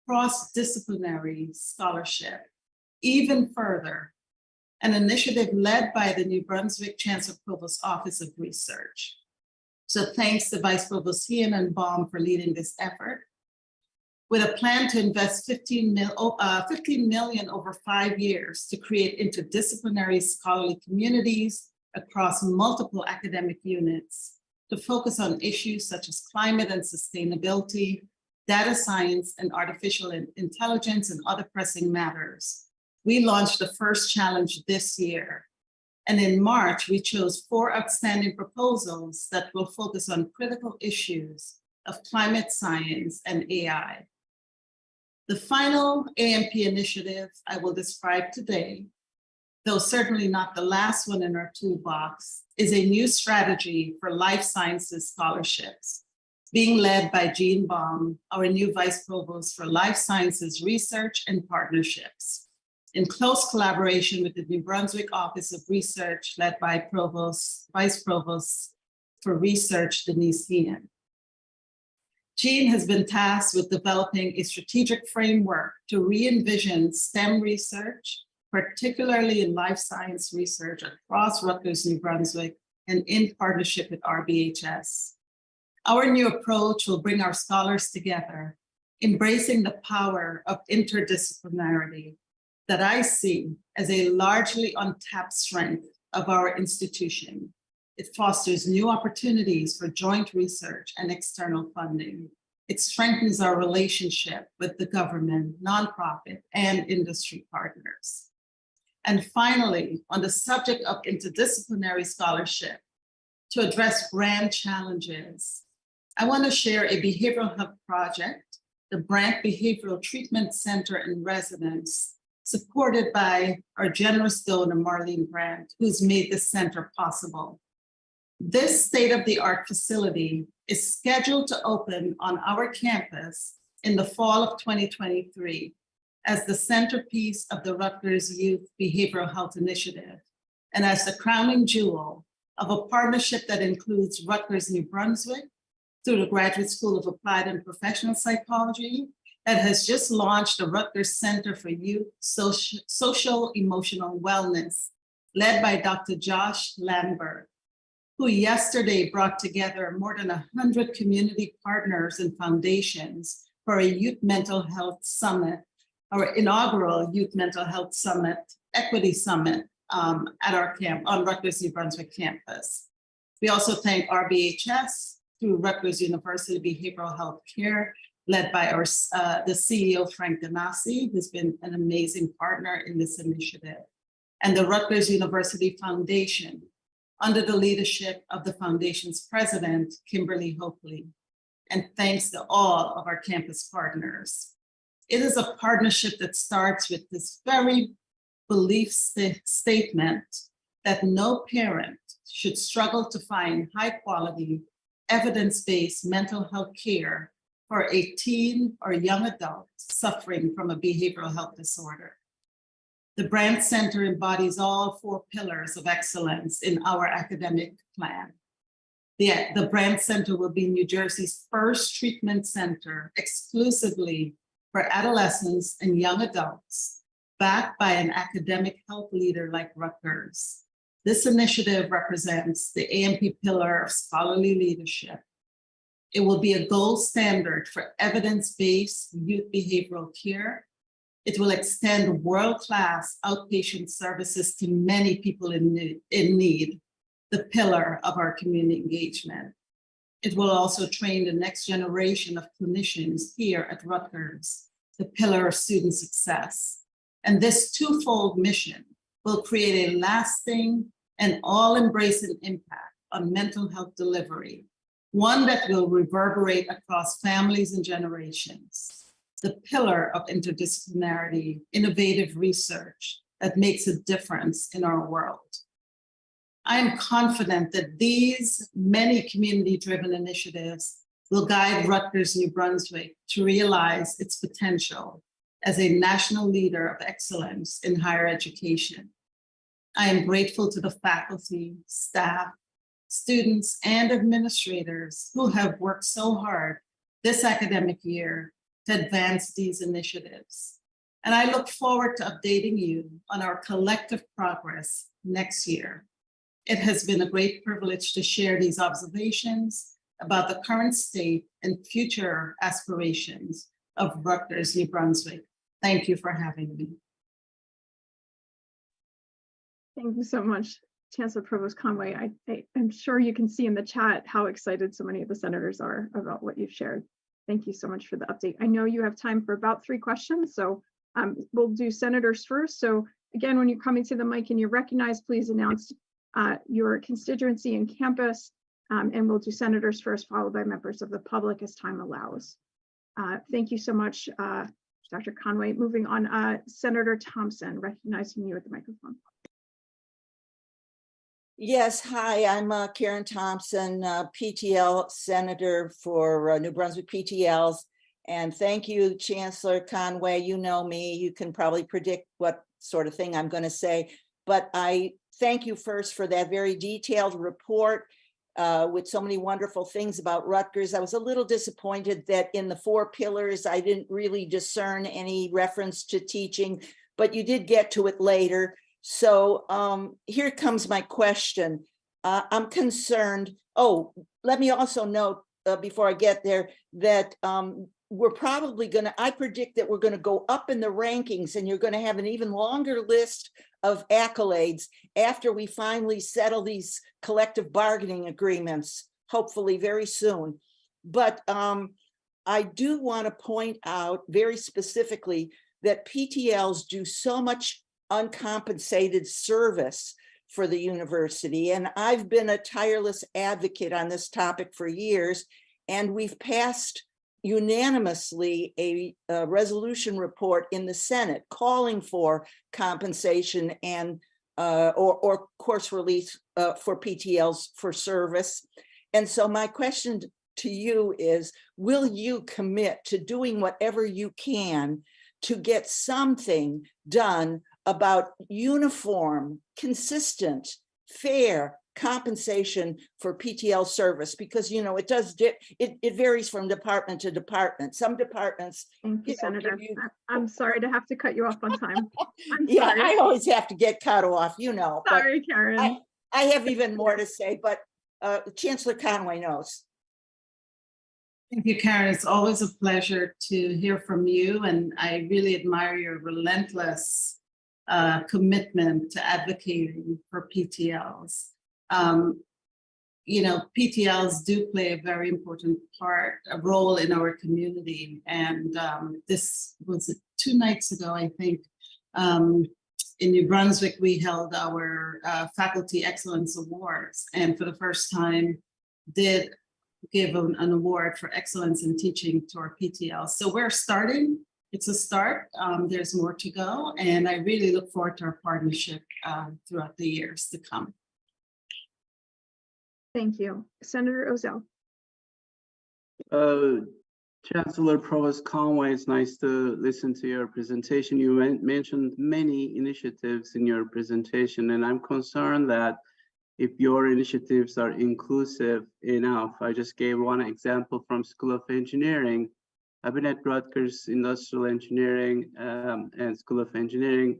cross-disciplinary scholarship even further, an initiative led by the New Brunswick Chancellor Provost Office of Research. So thanks to Vice Provost Hien and Baum for leading this effort, with a plan to invest 15 million over 5 years to create interdisciplinary scholarly communities across multiple academic units to focus on issues such as climate and sustainability, data science and artificial intelligence, and other pressing matters. We launched the first challenge this year. And in March, we chose 4 outstanding proposals that will focus on critical issues of climate science and AI. The final AMP initiative I will describe today, though certainly not the last one in our toolbox, is a new strategy for life sciences scholarships, being led by Jean Baum, our new Vice Provost for Life Sciences Research and Partnerships, in close collaboration with the New Brunswick Office of Research, led by Vice Provost for Research, Denise Hien. Jean has been tasked with developing a strategic framework to re-envision STEM research, particularly in life science research across Rutgers, New Brunswick, and in partnership with RBHS. Our new approach will bring our scholars together, embracing the power of interdisciplinarity that I see as a largely untapped strength of our institution. It fosters new opportunities for joint research and external funding. It strengthens our relationship with the government, nonprofit, and industry partners. And finally, on the subject of interdisciplinary scholarship, to address grand challenges, I want to share a behavioral health project, the Brandt Behavioral Treatment Center and Residence, supported by our generous donor, Marlene Brandt, who's made this center possible. This state-of-the-art facility is scheduled to open on our campus in the fall of 2023 as the centerpiece of the Rutgers Youth Behavioral Health Initiative and as the crowning jewel of a partnership that includes Rutgers New Brunswick through the Graduate School of Applied and Professional Psychology that has just launched the Rutgers Center for Youth Social Emotional Wellness, led by Dr. Josh Lambert, who yesterday brought together more than 100 community partners and foundations for a youth mental health summit, our inaugural youth mental health summit, equity summit at our camp on Rutgers New Brunswick campus. We also thank RBHS through Rutgers University Behavioral Health Care, led by the CEO, Frank Ganassi, who's been an amazing partner in this initiative. and the Rutgers University Foundation under the leadership of the foundation's president, Kimberly Hopley. And thanks to all of our campus partners. It is a partnership that starts with this very belief statement that no parent should struggle to find high quality, evidence-based mental health care for a teen or young adult suffering from a behavioral health disorder. The Brand Center embodies all 4 pillars of excellence in our academic plan. The Brand Center will be New Jersey's first treatment center exclusively for adolescents and young adults, backed by an academic health leader like Rutgers. This initiative represents the AMP pillar of scholarly leadership. It will be a gold standard for evidence-based youth behavioral care. It will extend world-class outpatient services to many people in need, the pillar of our community engagement. It will also train the next generation of clinicians here at Rutgers, the pillar of student success. And this twofold mission will create a lasting and all-embracing impact on mental health delivery, one that will reverberate across families and generations. The pillar of interdisciplinarity, innovative research that makes a difference in our world. I am confident that these many community-driven initiatives will guide Rutgers New Brunswick to realize its potential as a national leader of excellence in higher education. I am grateful to the faculty, staff, students, and administrators who have worked so hard this academic year to advance these initiatives. And I look forward to updating you on our collective progress next year. It has been a great privilege to share these observations about the current state and future aspirations of Rutgers New Brunswick. Thank you for having me. Thank you so much, Chancellor Provost Conway. I'm sure you can see in the chat how excited so many of the senators are about what you've shared. Thank you so much for the update. I know you have time for about 3 questions, so we'll do senators first. So again, when you're coming to the mic and you're recognized, please announce your constituency and campus, and we'll do senators first, followed by members of the public as time allows. Thank you so much, Dr. Conway. Moving on, Senator Thompson, recognizing you at the microphone. Yes, hi, I'm Karen Thompson, PTL Senator for New Brunswick PTLs. And thank you, Chancellor Conway. You know me, you can probably predict what sort of thing I'm going to say. But I thank you first for that very detailed report with so many wonderful things about Rutgers. I was a little disappointed that in the 4 pillars, I didn't really discern any reference to teaching, but you did get to it later. So here comes my question. I'm concerned. Oh, let me also note before I get there that we're probably going to, I predict that we're going to go up in the rankings and you're going to have an even longer list of accolades after we finally settle these collective bargaining agreements, hopefully very soon. But I do want to point out very specifically that PTLs do so much uncompensated service for the university. And I've been a tireless advocate on this topic for years. And we've passed unanimously a resolution report in the Senate calling for compensation and or course release for PTLs for service. And so my question to you is, will you commit to doing whatever you can to get something done about uniform, consistent, fair compensation for PTL service? Because, you know, it does, it varies from department to department. Some departments. Thank you, Senator. I'm sorry to have to cut you off on time. I'm yeah, sorry. I always have to get cut off, you know. Sorry, Karen. I have even more to say, but Chancellor Conway knows. Thank you, Karen. It's always a pleasure to hear from you. And I really admire your relentless commitment to advocating for PTLs. You know, PTLs do play a very important a role in our community. And this was 2 nights ago, I think, in New Brunswick, we held our Faculty Excellence Awards, and for the first time did give an award for excellence in teaching to our PTL. So we're starting. It's a start. There's more to go, and I really look forward to our partnership throughout the years to come. Thank you. Senator Ozell. Chancellor Provost Conway, it's nice to listen to your presentation. You mentioned many initiatives in your presentation, and I'm concerned that if your initiatives are inclusive enough. I just gave one example from School of Engineering. I've been at Rutgers Industrial Engineering and School of Engineering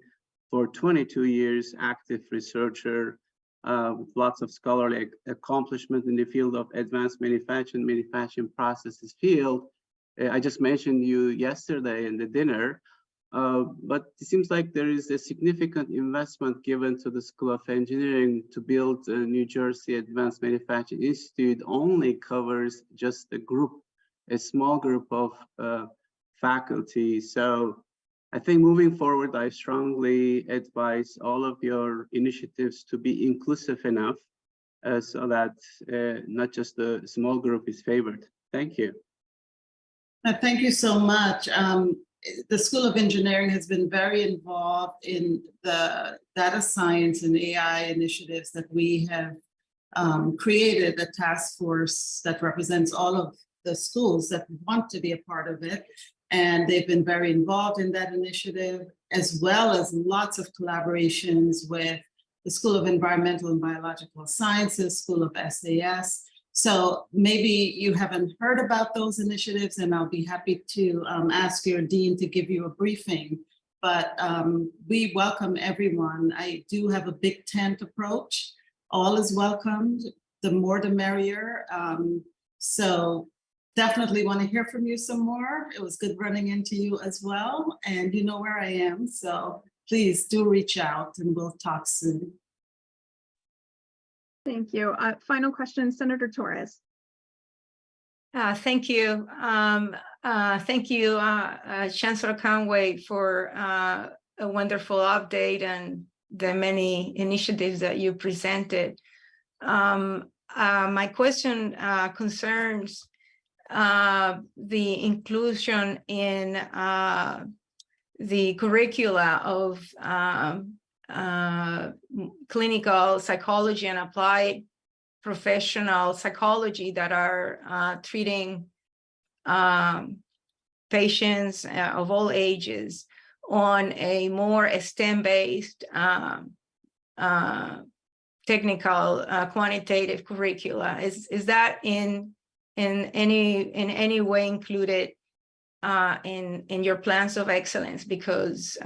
for 22 years, active researcher, with lots of scholarly accomplishment in the field of advanced manufacturing processes field. I just mentioned you yesterday in the dinner, but it seems like there is a significant investment given to the School of Engineering to build a New Jersey Advanced Manufacturing Institute only covers just a group, a small group of faculty. So I think moving forward, I strongly advise all of your initiatives to be inclusive enough so that not just a small group is favored. Thank you. Thank you so much. The School of Engineering has been very involved in the data science and AI initiatives that we have created a task force that represents all of the schools that want to be a part of it. And they've been very involved in that initiative, as well as lots of collaborations with the School of Environmental and Biological Sciences, School of SAS. So maybe you haven't heard about those initiatives, and I'll be happy to ask your dean to give you a briefing. But we welcome everyone. I do have a big tent approach. All is welcomed. The more the merrier. So definitely want to hear from you some more. It was good running into you as well. And you know where I am. So please do reach out and we'll talk soon. Thank you. Final question, Senator Torres. Thank you. Thank you, Chancellor Conway, for a wonderful update and the many initiatives that you presented. My question concerns the inclusion in the curricula of clinical psychology and applied professional psychology that are treating patients of all ages on a more STEM-based technical quantitative curricula. Is that in any way included in your plans of excellence? Because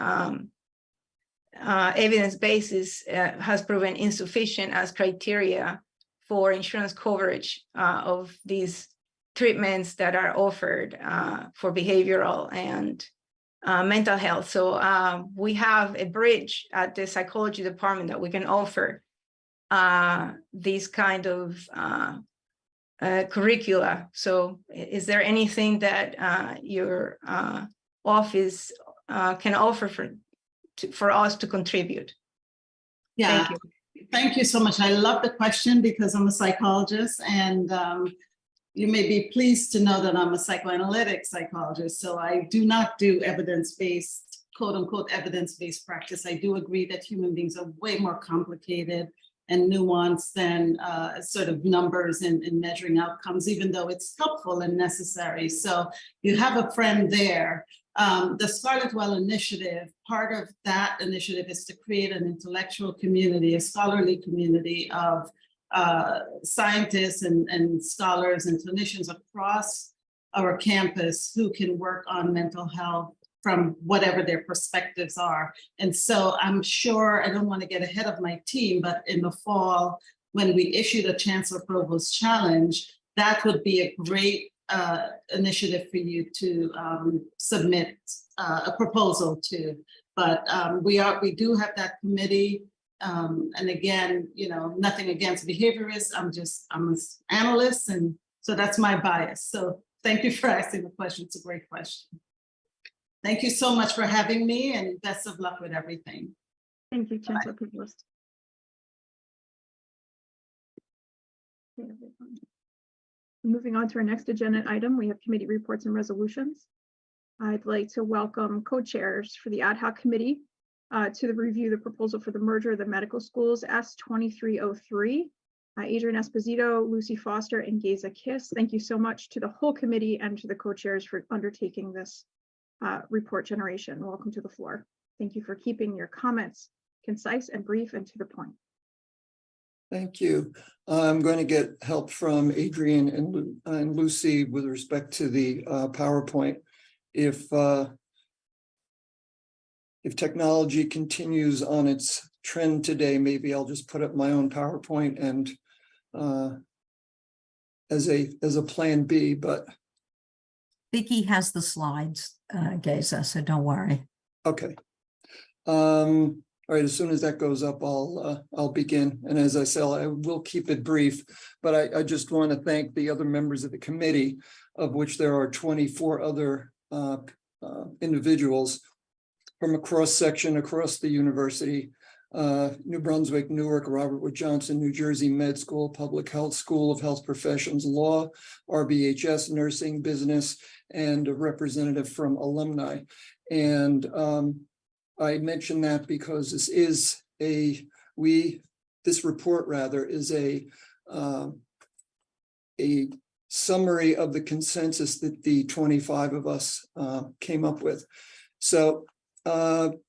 evidence basis has proven insufficient as criteria for insurance coverage of these treatments that are offered for behavioral and mental health. So we have a bridge at the psychology department that we can offer these kind of curricula. So is there anything that your office can offer for us to contribute? Yeah, thank you. Thank you so much. I love the question because I'm a psychologist, and you may be pleased to know that I'm a psychoanalytic psychologist. So I do not do evidence-based, quote unquote, evidence-based practice. I do agree that human beings are way more complicated and nuanced than sort of numbers and measuring outcomes, even though it's helpful and necessary. So you have a friend there. The Scarlet Well Initiative, part of that initiative is to create an intellectual community, a scholarly community of scientists and scholars and clinicians across our campus who can work on mental health from whatever their perspectives are. And so I'm sure, I don't want to get ahead of my team, but in the fall, when we issue the Chancellor Provost Challenge, that would be a great initiative for you to submit a proposal to. But we do have that committee. And again, you know, nothing against behaviorists. I'm an analyst, and so that's my bias. So thank you for asking the question. It's a great question. Thank you so much for having me, and best of luck with everything. Thank you, Chancellor Provost. Okay, everyone. Moving on to our next agenda item, we have committee reports and resolutions. I'd like to welcome co-chairs for the ad hoc committee to review the proposal for the merger of the medical schools S2303. Adrian Esposito, Lucy Foster, and Geza Kiss. Thank you so much to the whole committee and to the co-chairs for undertaking this report generation. Welcome to the floor. Thank you for keeping your comments concise and brief and to the point. Thank you. I'm going to get help from Adrian and Lucy with respect to the PowerPoint. If technology continues on its trend today, maybe I'll just put up my own PowerPoint and as a plan B, but Vicky has the slides, Geza, so don't worry. okay. All right, as soon as that goes up, I'll begin. And as I said, I will keep it brief, but I just want to thank the other members of the committee, of which there are 24 other individuals from a cross-section across the university, New Brunswick, Newark, Robert Wood Johnson, New Jersey Med School, Public Health, School of Health Professions, Law, RBHS, Nursing, Business, and a representative from alumni. And I mention that because this is this report rather is a summary of the consensus that the 25 of us came up with. So the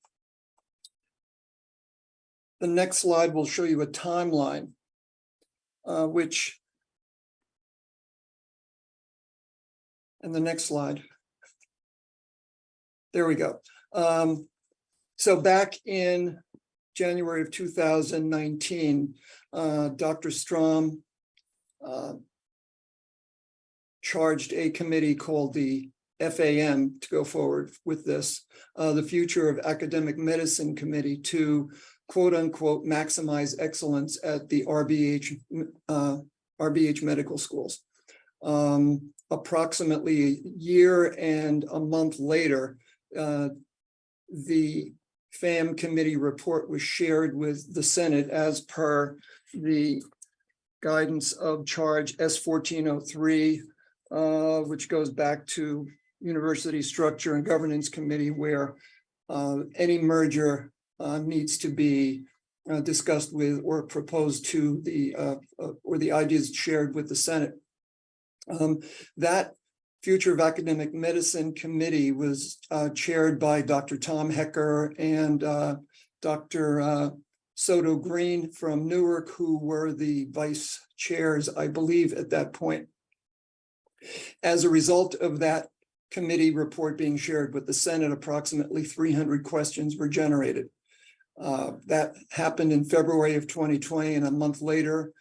next slide will show you a timeline, and the next slide. There we go. So back in January of 2019, Dr. Strom charged a committee called the FAM to go forward with this, the Future of Academic Medicine Committee, to quote unquote maximize excellence at the RBH medical schools. Approximately a year and a month later, the FAM committee report was shared with the Senate as per the guidance of charge S1403, which goes back to University Structure and Governance Committee, where any merger needs to be discussed with or proposed to the or the ideas shared with the Senate. That Future of Academic Medicine Committee was chaired by Dr. Tom Hecker and Dr. Soto Green from Newark, who were the vice chairs, I believe, at that point. As a result of that committee report being shared with the Senate, approximately 300 questions were generated. That happened in February of 2020, and a month later,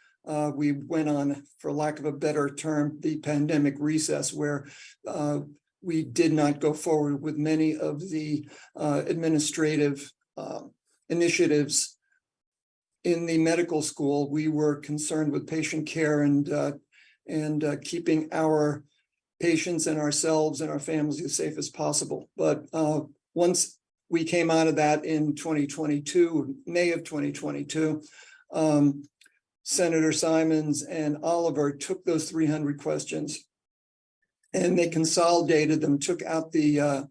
we went on, for lack of a better term, the pandemic recess, where we did not go forward with many of the administrative initiatives in the medical school. We were concerned with patient care and keeping our patients and ourselves and our families as safe as possible. But once we came out of that in 2022, May of 2022, Senator Simons and Oliver took those 300 questions and they consolidated them, took out the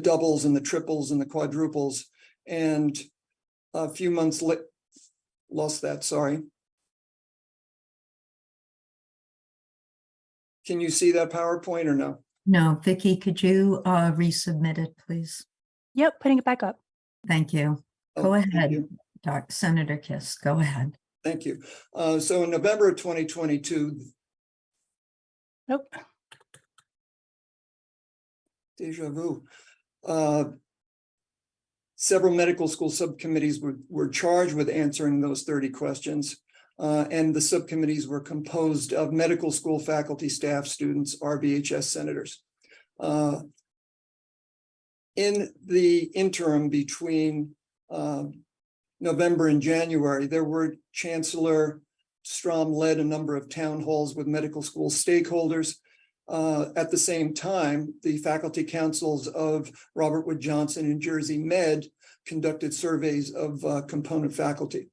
doubles and the triples and the quadruples, and a few months later, lost that, sorry. Can you see that PowerPoint or no? No, Vicky, could you resubmit it, please? Yep, putting it back up. Thank you. Go ahead, Senator Kiss, go ahead. Thank you. So in November of 2022. Nope. Deja vu. Several medical school subcommittees were charged with answering those 30 questions. And the subcommittees were composed of medical school faculty, staff, students, RBHS senators. In the interim between November and January, there were Chancellor Strom led a number of town halls with medical school stakeholders. At the same time, the faculty councils of Robert Wood Johnson and Jersey Med conducted surveys of component faculty.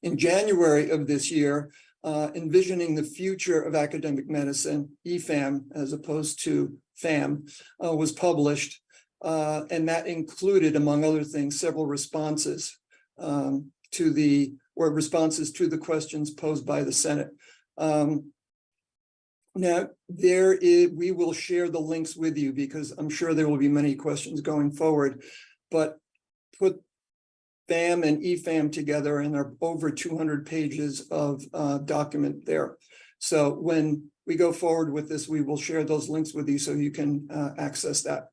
In January of this year, Envisioning the Future of Academic Medicine, EFAM, as opposed to FAM, was published. And that included, among other things, several responses to the questions posed by the Senate. Now, we will share the links with you because I'm sure there will be many questions going forward, but put FAM and EFAM together and there are over 200 pages of document there. So when we go forward with this, we will share those links with you so you can access that.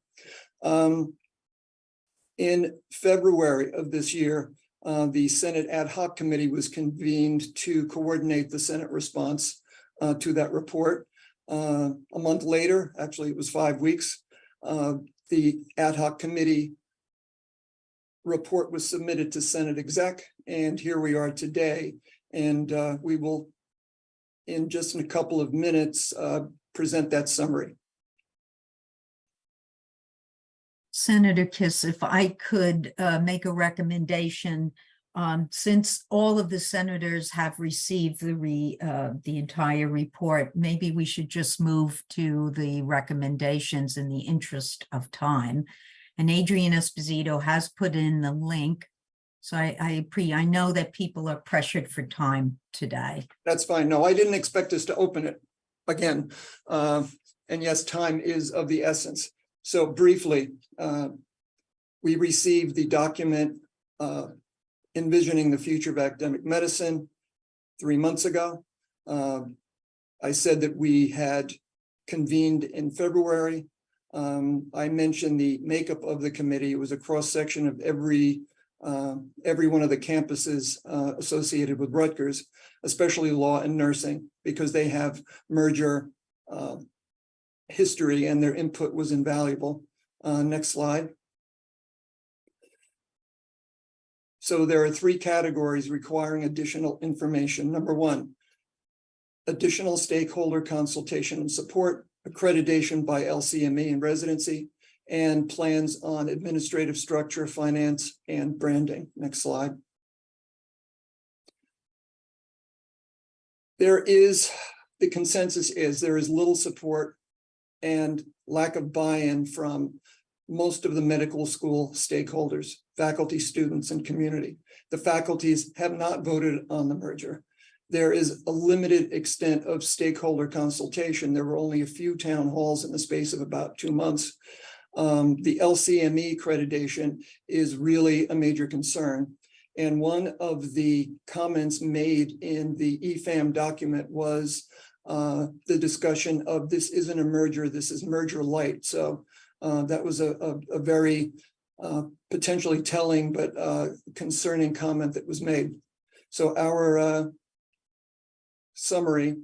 In February of this year, the Senate Ad Hoc Committee was convened to coordinate the Senate response to that report. A month later, actually it was 5 weeks, the Ad Hoc Committee report was submitted to Senate Exec, and here we are today. And we will, in just a couple of minutes, present that summary. Senator Kiss, if I could make a recommendation, since all of the senators have received the entire report, maybe we should just move to the recommendations in the interest of time. And Adrian Esposito has put in the link. So I know that people are pressured for time today. That's fine. No, I didn't expect us to open it again. And yes, time is of the essence. So briefly, we received the document Envisioning the Future of Academic Medicine 3 months ago. I said that we had convened in February. I mentioned the makeup of the committee. It was a cross-section of every one of the campuses associated with Rutgers, especially law and nursing, because they have merger history and their input was invaluable. Next slide. So there are 3 categories requiring additional information. Number 1, additional stakeholder consultation and support, accreditation by LCME and residency, and plans on administrative structure, finance, and branding. Next slide. The consensus is there is little support and lack of buy-in from most of the medical school stakeholders, faculty, students, and community. The faculties have not voted on the merger. There is a limited extent of stakeholder consultation. There were only a few town halls in the space of about 2 months. The LCME accreditation is really a major concern. And one of the comments made in the EFAM document was the discussion of this isn't a merger, this is merger light. So that was a very potentially telling but concerning comment that was made. So our summary,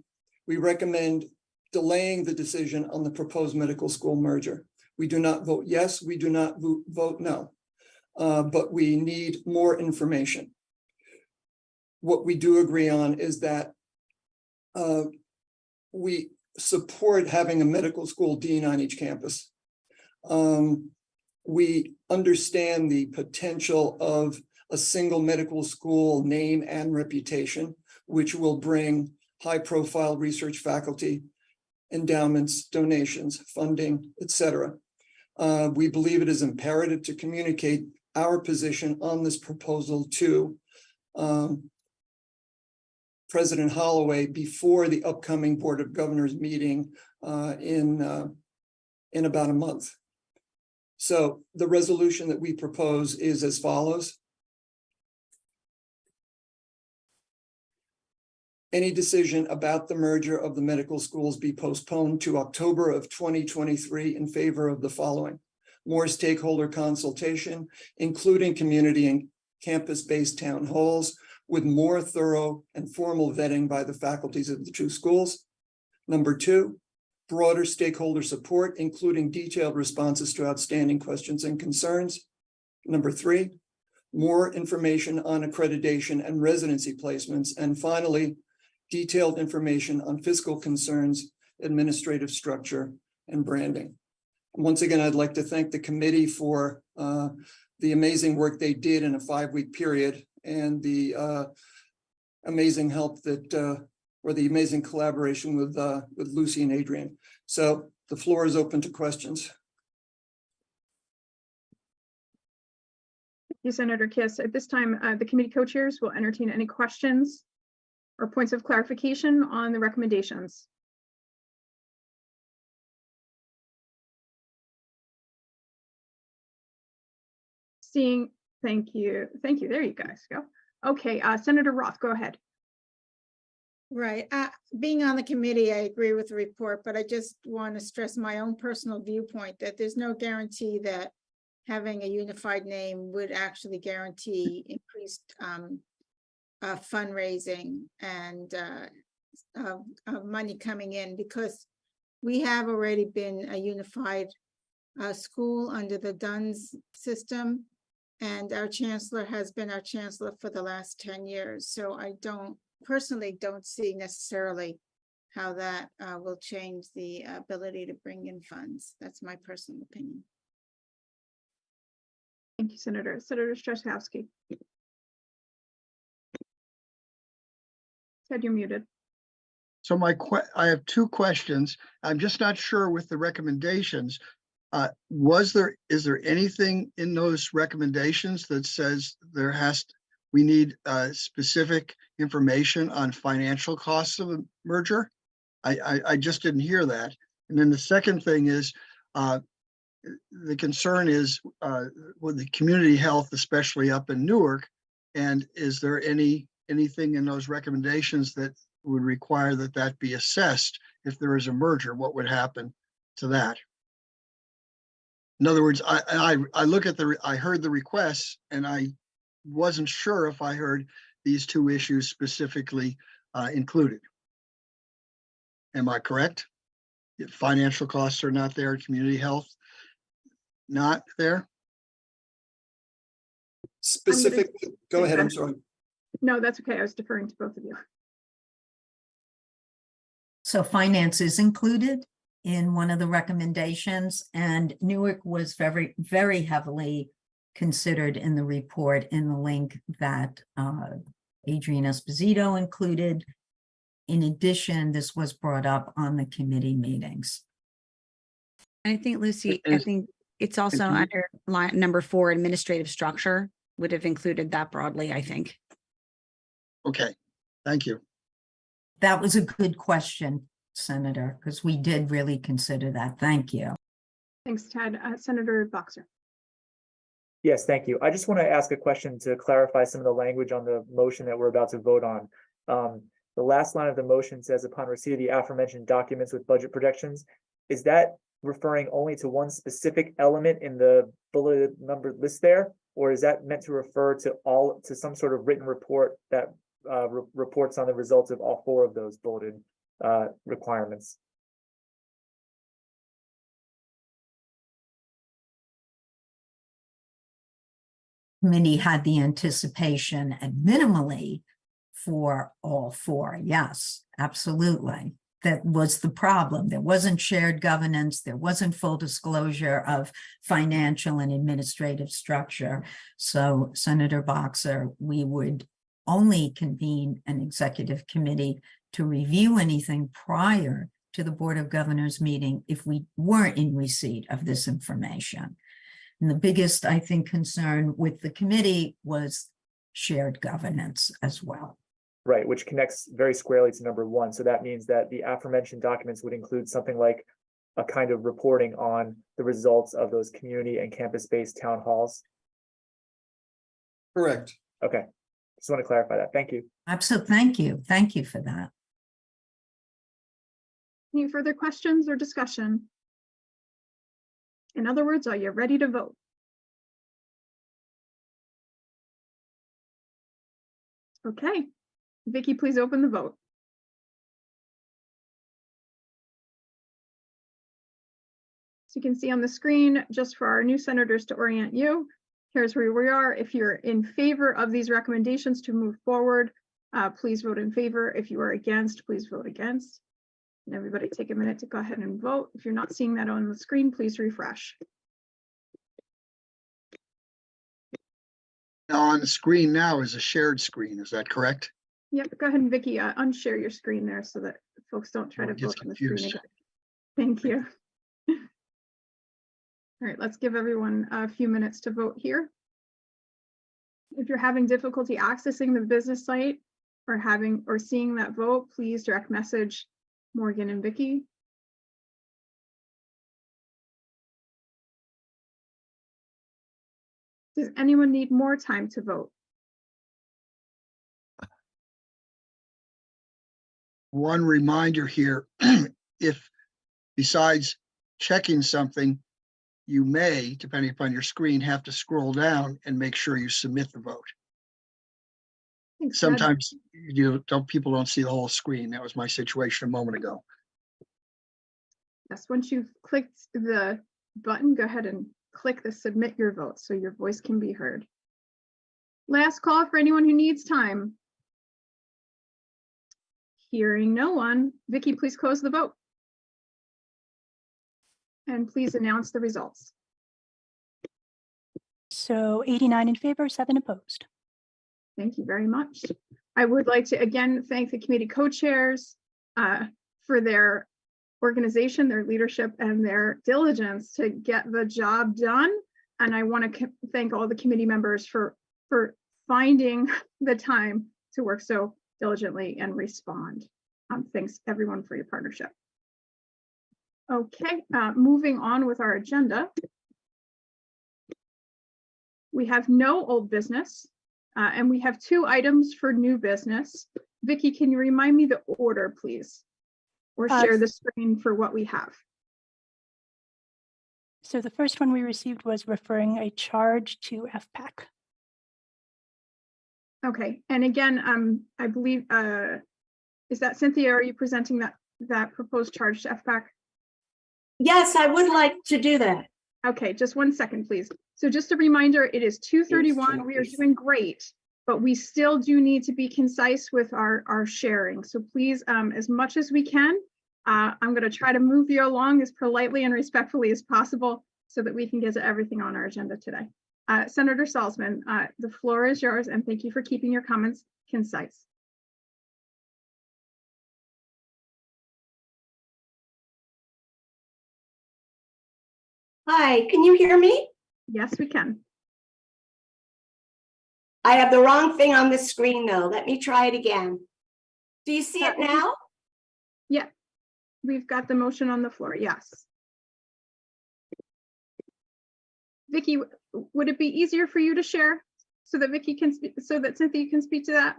we recommend delaying the decision on the proposed medical school merger. We do not vote yes, we do not vote no, but we need more information. What we do agree on is that we support having a medical school dean on each campus. We understand the potential of a single medical school name and reputation, which will bring high-profile research faculty, endowments, donations, funding, etc. We believe it is imperative to communicate our position on this proposal to President Holloway before the upcoming Board of Governors meeting in about a month. So the resolution that we propose is as follows. Any decision about the merger of the medical schools be postponed to October of 2023 in favor of the following: more stakeholder consultation, including community and campus-based town halls, with more thorough and formal vetting by the faculties of the 2 schools. Number 2, broader stakeholder support, including detailed responses to outstanding questions and concerns. Number 3, more information on accreditation and residency placements. And finally, detailed information on fiscal concerns, administrative structure, and branding. And once again, I'd like to thank the committee for the amazing work they did in a 5-week period and the amazing help that or the amazing collaboration with Lucy and Adrian. So the floor is open to questions. Thank you, Senator Kiss. At this time, the committee co-chairs will entertain any questions or points of clarification on the recommendations. Seeing, thank you. Thank you. There you guys go. Okay, Senator Roth, go ahead. Right. Being on the committee, I agree with the report, but I just want to stress my own personal viewpoint that there's no guarantee that having a unified name would actually guarantee increased fundraising and money coming in, because we have already been a unified school under the Dunn's system, and our chancellor has been our chancellor for the last 10 years. So I personally don't see necessarily how that will change the ability to bring in funds. That's my personal opinion. Thank you, Senator. Senator Strzałkowski. Ted, you're muted. So I have 2 questions. I'm just not sure with the recommendations. Is there anything in those recommendations that says we need specific information on financial costs of a merger? I just didn't hear that. And then the second thing is, the concern is with the community health, especially up in Newark. And is there anything in those recommendations that would require that be assessed if there is a merger? What would happen to that? In other words, I look at I heard the requests and I wasn't sure if I heard these 2 issues specifically included. Am I correct? If financial costs are not there, community health not there? Specifically, go ahead, I'm sorry. No, that's okay. I was deferring to both of you. So finance is included in one of the recommendations, and Newark was very, very heavily considered in the report in the link that Adrian Esposito included. In addition, this was brought up on the committee meetings. I think, Lucy, I think it's also under line number 4, administrative structure would have included that broadly, I think. Okay, thank you. That was a good question, Senator, because we did really consider that. Thank you. Thanks, Ted. Senator Boxer. Yes, thank you. I just want to ask a question to clarify some of the language on the motion that we're about to vote on. The last line of the motion says, upon receipt of the aforementioned documents with budget projections. Is that referring only to one specific element in the bulleted numbered list there? Or is that meant to refer to some sort of written report that reports on the results of all 4 of those bulleted requirements? Committee had the anticipation and minimally for all 4. Yes, absolutely. That was the problem. There wasn't shared governance. There wasn't full disclosure of financial and administrative structure. So, Senator Boxer, we would only convene an executive committee to review anything prior to the Board of Governors meeting if we weren't in receipt of this information. And the biggest, I think, concern with the committee was shared governance as well. Right, which connects very squarely to number 1. So that means that the aforementioned documents would include something like a kind of reporting on the results of those community and campus-based town halls. Correct. Okay, just want to clarify that. Thank you. Absolutely. Thank you. Thank you for that. Any further questions or discussion? In other words, are you ready to vote? Okay. Vicki, please open the vote. So you can see on the screen, just for our new senators to orient you, here's where we are. If you're in favor of these recommendations to move forward, please vote in favor. If you are against, please vote against. And everybody take a minute to go ahead and vote. If you're not seeing that on the screen, please refresh. Now on the screen now is a shared screen. Is that correct? Yep, go ahead and Vicky, unshare your screen there so that folks don't try Oh, to it gets vote on the screen confused. again. Thank you. All right, let's give everyone a few minutes to vote here. If you're having difficulty accessing the business site or seeing that vote, please direct message Morgan and Vicky. Does anyone need more time to vote? One reminder here, if besides checking something, you may, depending upon your screen, have to scroll down and make sure you submit the vote. Thanks, Ed. Sometimes people don't see the whole screen. That was my situation a moment ago. Yes, once you've clicked the button, go ahead and click the submit your vote so your voice can be heard. Last call for anyone who needs time. Hearing no one, Vicky, please close the vote. And please announce the results. So 89 in favor, 7 opposed. Thank you very much. I would like to again thank the committee co-chairs for their organization, their leadership, and their diligence to get the job done. And I want to thank all the committee members for finding the time to work so diligently and respond. Thanks everyone for your partnership. Okay, moving on with our agenda. We have no old business, and we have 2 items for new business. Vicky, can you remind me the order, please? Or share the screen for what we have. So the first one we received was referring a charge to FPAC. Okay, and again, I believe, is that Cynthia, are you presenting that proposed charge to FPAC? Yes, I would like to do that. Okay, just 1 second, please. So just a reminder, it is 2:31. We are doing great, but we still do need to be concise with our sharing. So please, as much as we can, I'm going to try to move you along as politely and respectfully as possible so that we can get to everything on our agenda today. Senator Salzman, the floor is yours, and thank you for keeping your comments concise. Hi, can you hear me? Yes, we can. I have the wrong thing on the screen though. Let me try it again. Do you see it now? Yeah, we've got the motion on the floor, yes. Vicky, would it be easier for you to share so that Vicky can speak, so that Cynthia can speak to that?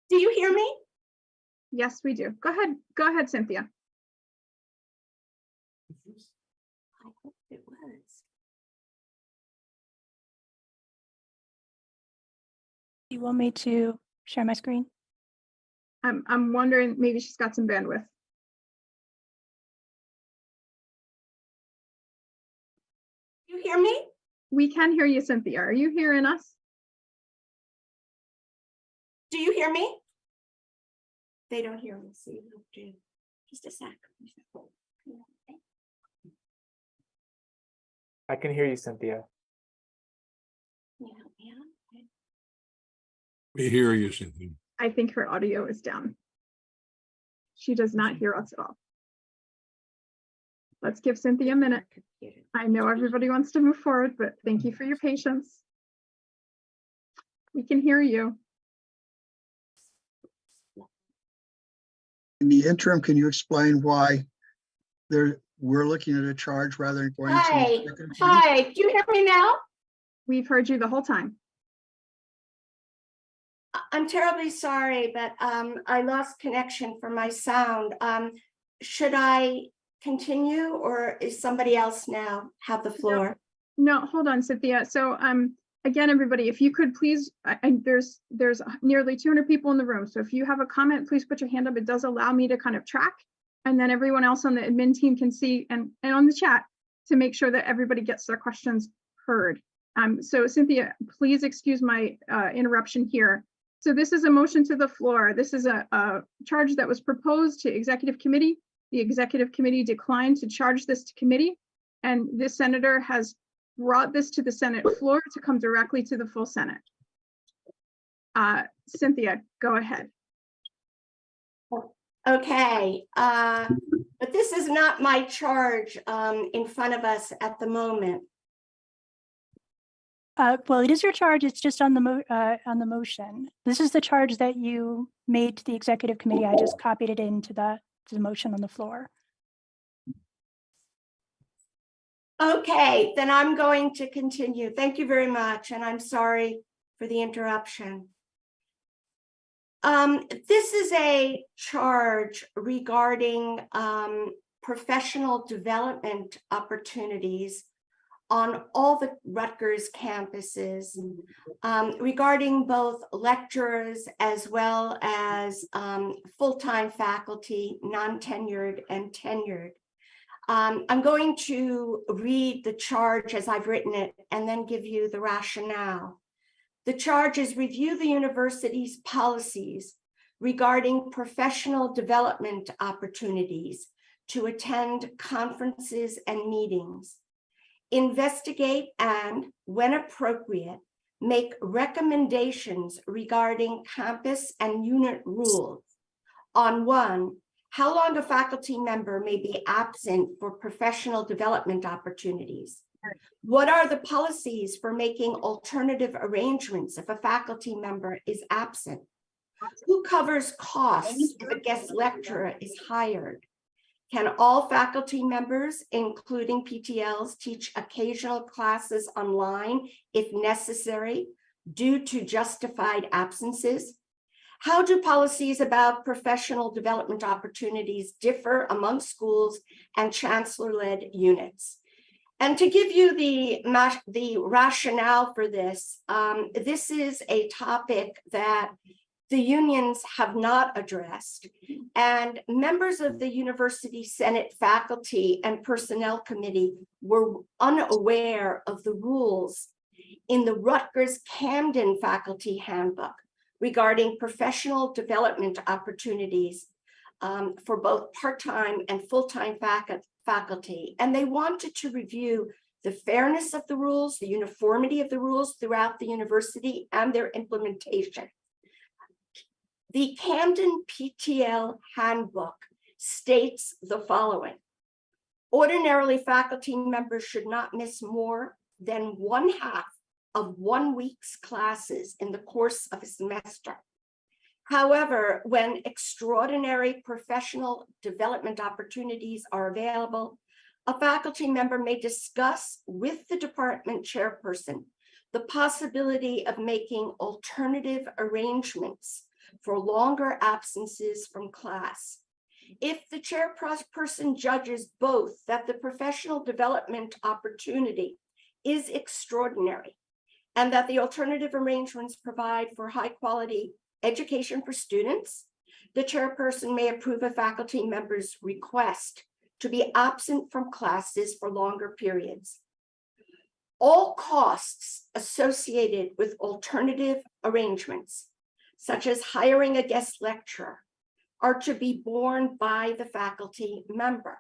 Do you hear me? Yes, we do. Go ahead, Cynthia. I hope it was. You want me to share my screen? I'm wondering, maybe she's got some bandwidth. You hear me? We can hear you, Cynthia. Are you hearing us? Do you hear me? They don't hear me, so you have to, just a sec. I can hear you, Cynthia. Yeah, yeah. We hear you, Cynthia. I think her audio is down. She does not hear us at all. Let's give Cynthia a minute. I know everybody wants to move forward, but thank you for your patience. We can hear you. In the interim, can you explain why we're looking at a charge rather than going to? Hi, hi, do you hear me now? We've heard you the whole time. I'm terribly sorry, but I lost connection for my sound. Should I continue or is somebody else now have the floor? No, hold on, Cynthia. So again, everybody, if you could please, there's nearly 200 people in the room. So if you have a comment, please put your hand up. It does allow me to kind of track, and then everyone else on the admin team can see and on the chat to make sure that everybody gets their questions heard. So Cynthia, please excuse my interruption here. So this is a motion to the floor. This is a charge that was proposed to executive committee. The executive committee declined to charge this to committee. And this senator has brought this to the Senate floor to come directly to the full Senate. Cynthia, go ahead. Okay, but this is not my charge in front of us at the moment. Well, it is your charge. It's just on the motion. This is the charge that you made to the executive committee. I just copied it into the motion on the floor. Okay, then I'm going to continue. Thank you very much, and I'm sorry for the interruption. This is a charge regarding professional development opportunities on all the Rutgers campuses, regarding both lecturers as well as full-time faculty, non-tenured and tenured. I'm going to read the charge as I've written it and then give you the rationale. The charge is review the university's policies regarding professional development opportunities to attend conferences and meetings. Investigate and, when appropriate, make recommendations regarding campus and unit rules on one, how long a faculty member may be absent for professional development opportunities. What are the policies for making alternative arrangements if a faculty member is absent? Who covers costs if a guest lecturer is hired? Can all faculty members, including PTLs, teach occasional classes online if necessary due to justified absences? How do policies about professional development opportunities differ among schools and chancellor-led units? And to give you the rationale for this, this is a topic that the unions have not addressed, and members of the University Senate Faculty and Personnel Committee were unaware of the rules in the Rutgers Camden Faculty Handbook regarding professional development opportunities for both part-time and full-time faculty. And they wanted to review the fairness of the rules, the uniformity of the rules throughout the university, and their implementation. The Camden PTL handbook states the following. Ordinarily, faculty members should not miss more than 1/2 of 1 week's classes in the course of a semester. However, when extraordinary professional development opportunities are available, a faculty member may discuss with the department chairperson the possibility of making alternative arrangements for longer absences from class. If the chairperson judges both that the professional development opportunity is extraordinary and that the alternative arrangements provide for high quality education for students, the chairperson may approve a faculty member's request to be absent from classes for longer periods. All costs associated with alternative arrangements, such as hiring a guest lecturer, are to be borne by the faculty member.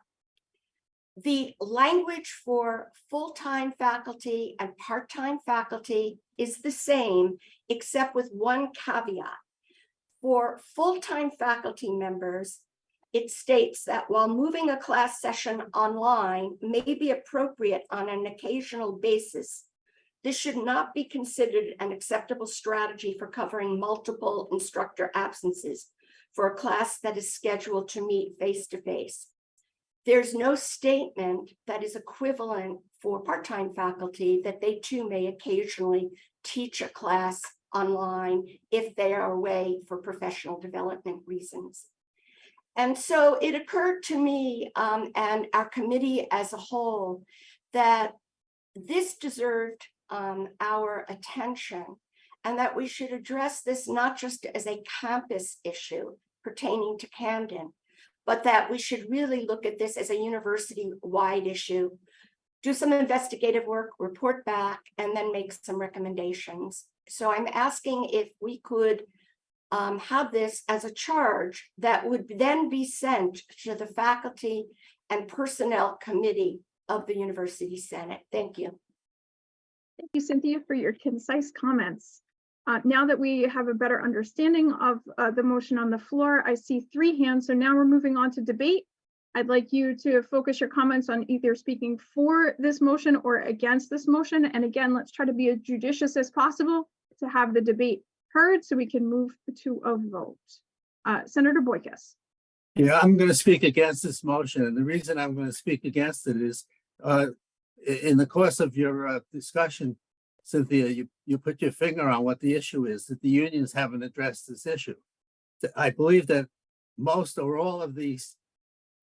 The language for full-time faculty and part-time faculty is the same, except with one caveat. For full-time faculty members, it states that while moving a class session online may be appropriate on an occasional basis, this should not be considered an acceptable strategy for covering multiple instructor absences for a class that is scheduled to meet face-to-face. There's no statement that is equivalent for part-time faculty that they too may occasionally teach a class online if they are away for professional development reasons. And so it occurred to me and our committee as a whole that this deserved our attention, and that we should address this not just as a campus issue pertaining to Camden, but that we should really look at this as a university-wide issue, do some investigative work, report back, and then make some recommendations. So I'm asking if we could have this as a charge that would then be sent to the Faculty and Personnel Committee of the University Senate. Thank you. Thank you, Cynthia, for your concise comments. Now that we have a better understanding of the motion on the floor, I see 3 hands. So now we're moving on to debate. I'd like you to focus your comments on either speaking for this motion or against this motion. And again, let's try to be as judicious as possible to have the debate heard so we can move to a vote. Senator Boykus. Yeah, I'm going to speak against this motion. And the reason I'm going to speak against it is in the course of your discussion, Cynthia, you put your finger on what the issue is, that the unions haven't addressed this issue. I believe that most or all of these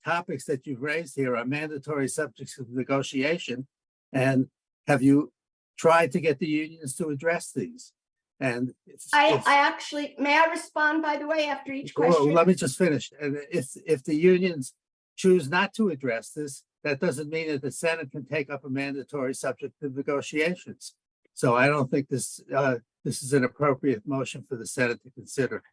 topics that you've raised here are mandatory subjects of negotiation. And have you tried to get the unions to address these? And I actually, may I respond, by the way, after each question? Well, let me just finish. And if the unions choose not to address this, that doesn't mean that the Senate can take up a mandatory subject of negotiations. So I don't think this is an appropriate motion for the Senate to consider.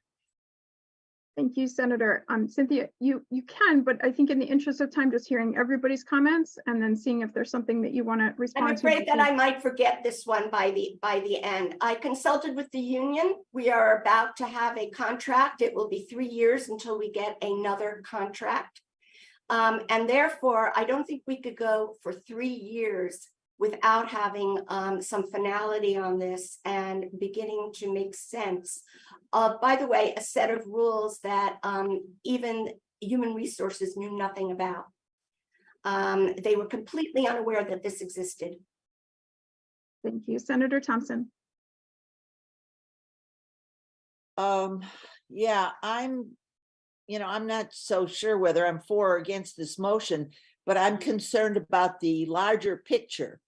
Thank you, Senator. Cynthia, you can, but I think in the interest of time, just hearing everybody's comments and then seeing if there's something that you want to respond to. I'm afraid that I might forget this one by the end. I consulted with the union. We are about to have a contract. It will be 3 years until we get another contract. And therefore, I don't think we could go for 3 years without having some finality on this and beginning to make sense. By the way, a set of rules that even human resources knew nothing about. They were completely unaware that this existed. Thank you, Senator Thompson. Yeah, I'm not so sure whether I'm for or against this motion, but I'm concerned about the larger picture.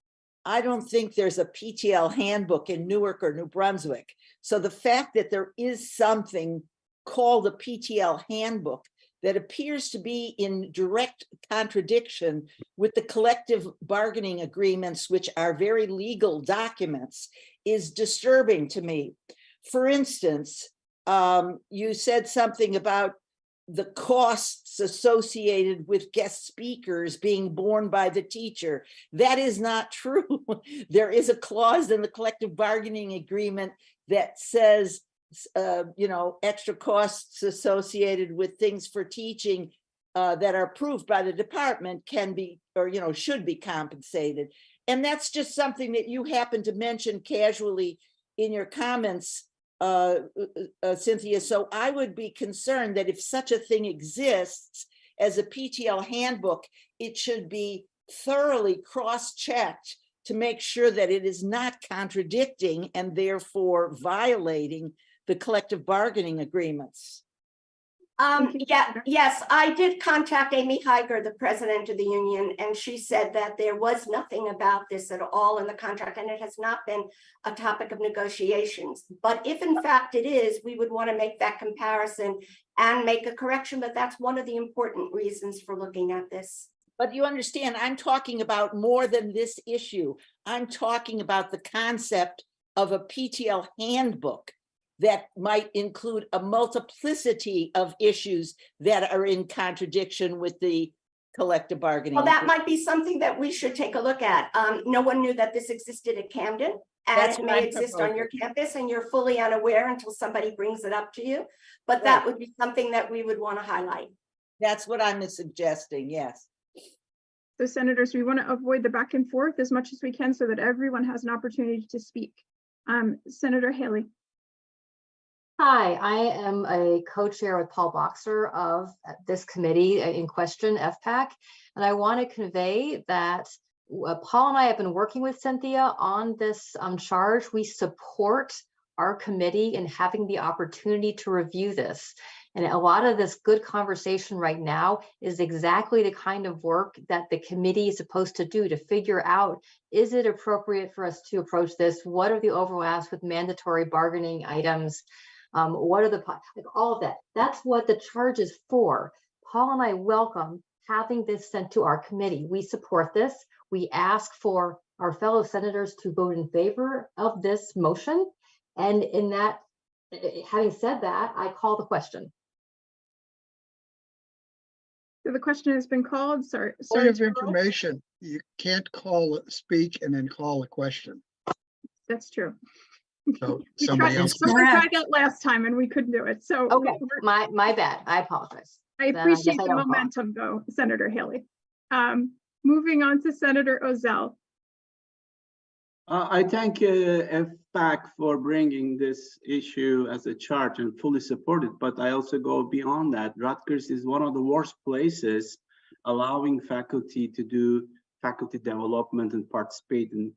I don't think there's a PTL handbook in Newark or New Brunswick. So the fact that there is something called a PTL handbook that appears to be in direct contradiction with the collective bargaining agreements, which are very legal documents, is disturbing to me. For instance, you said something about the costs associated with guest speakers being borne by the teacher. That is not true. There is a clause in the collective bargaining agreement that says, extra costs associated with things for teaching that are approved by the department can be, or, should be compensated. And that's just something that you happen to mention casually in your comments, Cynthia. So I would be concerned that if such a thing exists as a PTL handbook, it should be thoroughly cross-checked to make sure that it is not contradicting and therefore violating the collective bargaining agreements. Yes, I did contact Amy Heiger, the president of the union, and she said that there was nothing about this at all in the contract, and it has not been a topic of negotiations. But if in fact it is, we would want to make that comparison and make a correction, but that's one of the important reasons for looking at this. But you understand, I'm talking about more than this issue. I'm talking about the concept of a PTL handbook that might include a multiplicity of issues that are in contradiction with the collective bargaining. Well, that might be something that we should take a look at. No one knew that this existed at Camden, and it may exist on your campus, and you're fully unaware until somebody brings it up to you. But that would be something that we would want to highlight. That's what I'm suggesting, yes. So senators, we want to avoid the back and forth as much as we can so that everyone has an opportunity to speak. Senator Haley. Hi, I am a co-chair with Paul Boxer of this committee in question, FPAC, and I want to convey that Paul and I have been working with Cynthia on this charge. We support our committee in having the opportunity to review this. And a lot of this good conversation right now is exactly the kind of work that the committee is supposed to do to figure out, is it appropriate for us to approach this? What are the overlaps with mandatory bargaining items? What are all of that? That's what the charge is for. Paul and I welcome having this sent to our committee. We support this. We ask for our fellow senators to vote in favor of this motion. And in that, having said that, I call the question. So the question has been called. Point of information, you can't speak and then call a question. That's true. So We somebody tried, else. someone tried Correct. that last time and we couldn't do it. So Okay, my bad. I apologize. I Then I guess appreciate I the don't vote. momentum though, Senator Haley. Moving on to Senator Ozell. I thank FPAC for bringing this issue as a charge and fully support it, but I also go beyond that. Rutgers is one of the worst places allowing faculty to do faculty development and participate in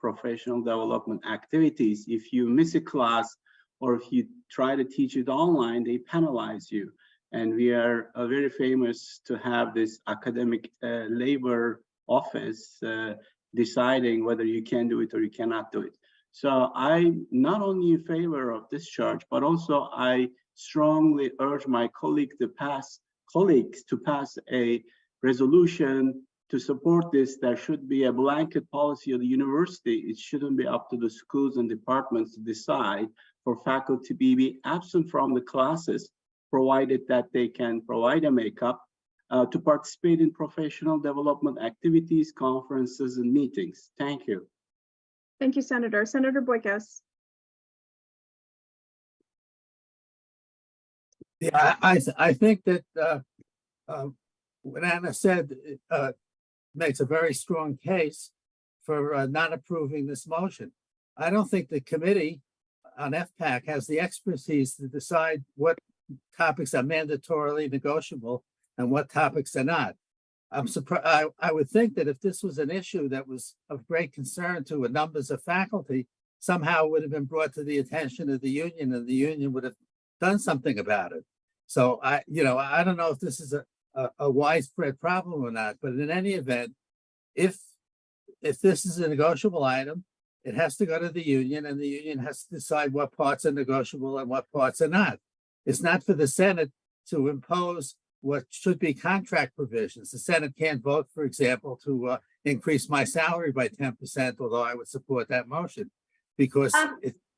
professional development activities. If you miss a class or if you try to teach it online, they penalize you. And we are very famous to have this academic labor office deciding whether you can do it or you cannot do it. So I'm not only in favor of this charge, but also I strongly urge my colleagues to pass a resolution to support this. There should be a blanket policy of the university. It shouldn't be up to the schools and departments to decide for faculty to be absent from the classes, provided that they can provide a makeup to participate in professional development activities, conferences, and meetings. Thank you. Thank you, Senator. Senator Boykas. Yeah, I think that what Anna said makes a very strong case for not approving this motion. I don't think the committee on FPAC has the expertise to decide what topics are mandatorily negotiable and what topics are not. I'm surprised. I would think that if this was an issue that was of great concern to numbers of faculty, somehow it would have been brought to the attention of the union, and the union would have done something about it. So I don't know if this is a widespread problem or not, but in any event, if this is a negotiable item, it has to go to the union, and the union has to decide what parts are negotiable and what parts are not. It's not for the Senate to impose what should be contract provisions. The Senate can't vote, for example, to increase my salary by 10%, although I would support that motion, because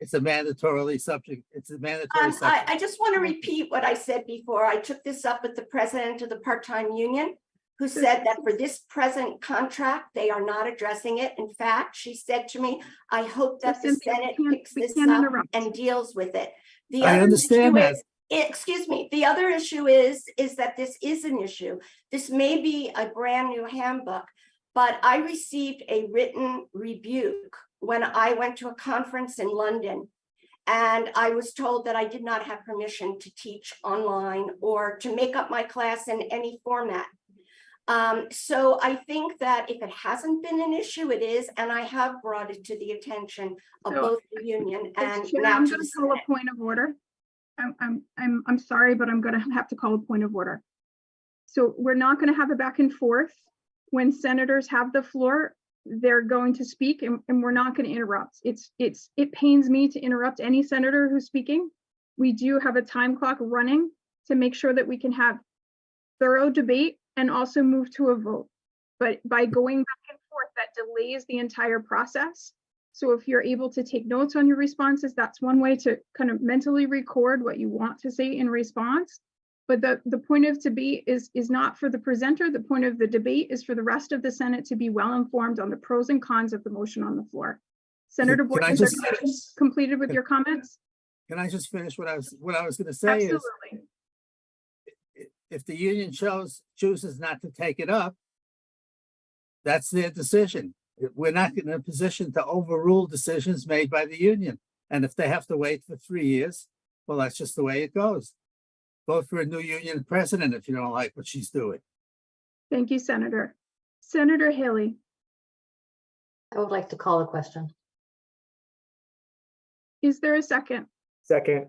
it's a mandatorily subject. It's a mandatory subject. I just want to repeat what I said before. I took this up with the president of the part-time union, who said that for this present contract, they are not addressing it. In fact, she said to me, I hope that the Senate picks this up and deals with it. I understand that. Excuse me, the other issue is that this is an issue. This may be a brand new handbook, but I received a written rebuke when I went to a conference in London, and I was told that I did not have permission to teach online or to make up my class in any format. So I think that if it hasn't been an issue, it is, and I have brought it to the attention of both the union and now I'm to going the to call a Senate. point of order. I'm sorry, but I'm going to have to call a point of order. So we're not going to have a back and forth. When senators have the floor, they're going to speak, and we're not going to interrupt. It pains me to interrupt any senator who's speaking. We do have a time clock running to make sure that we can have thorough debate and also move to a vote. But by going back and forth, that delays the entire process. So if you're able to take notes on your responses, that's one way to kind of mentally record what you want to say in response. But the point of debate is not for the presenter. The point of the debate is for the rest of the Senate to be well informed on the pros and cons of the motion on the floor. Senator Boyd, is your question completed with your comments? Can I just finish what I was going to say? Absolutely. If the union chooses not to take it up, that's their decision. We're not in a position to overrule decisions made by the union. And if they have to wait for 3 years, well, that's just the way it goes. Vote for a new union president if you don't like what she's doing. Thank you, Senator. Senator Haley. I would like to call the question. Is there a second? Second.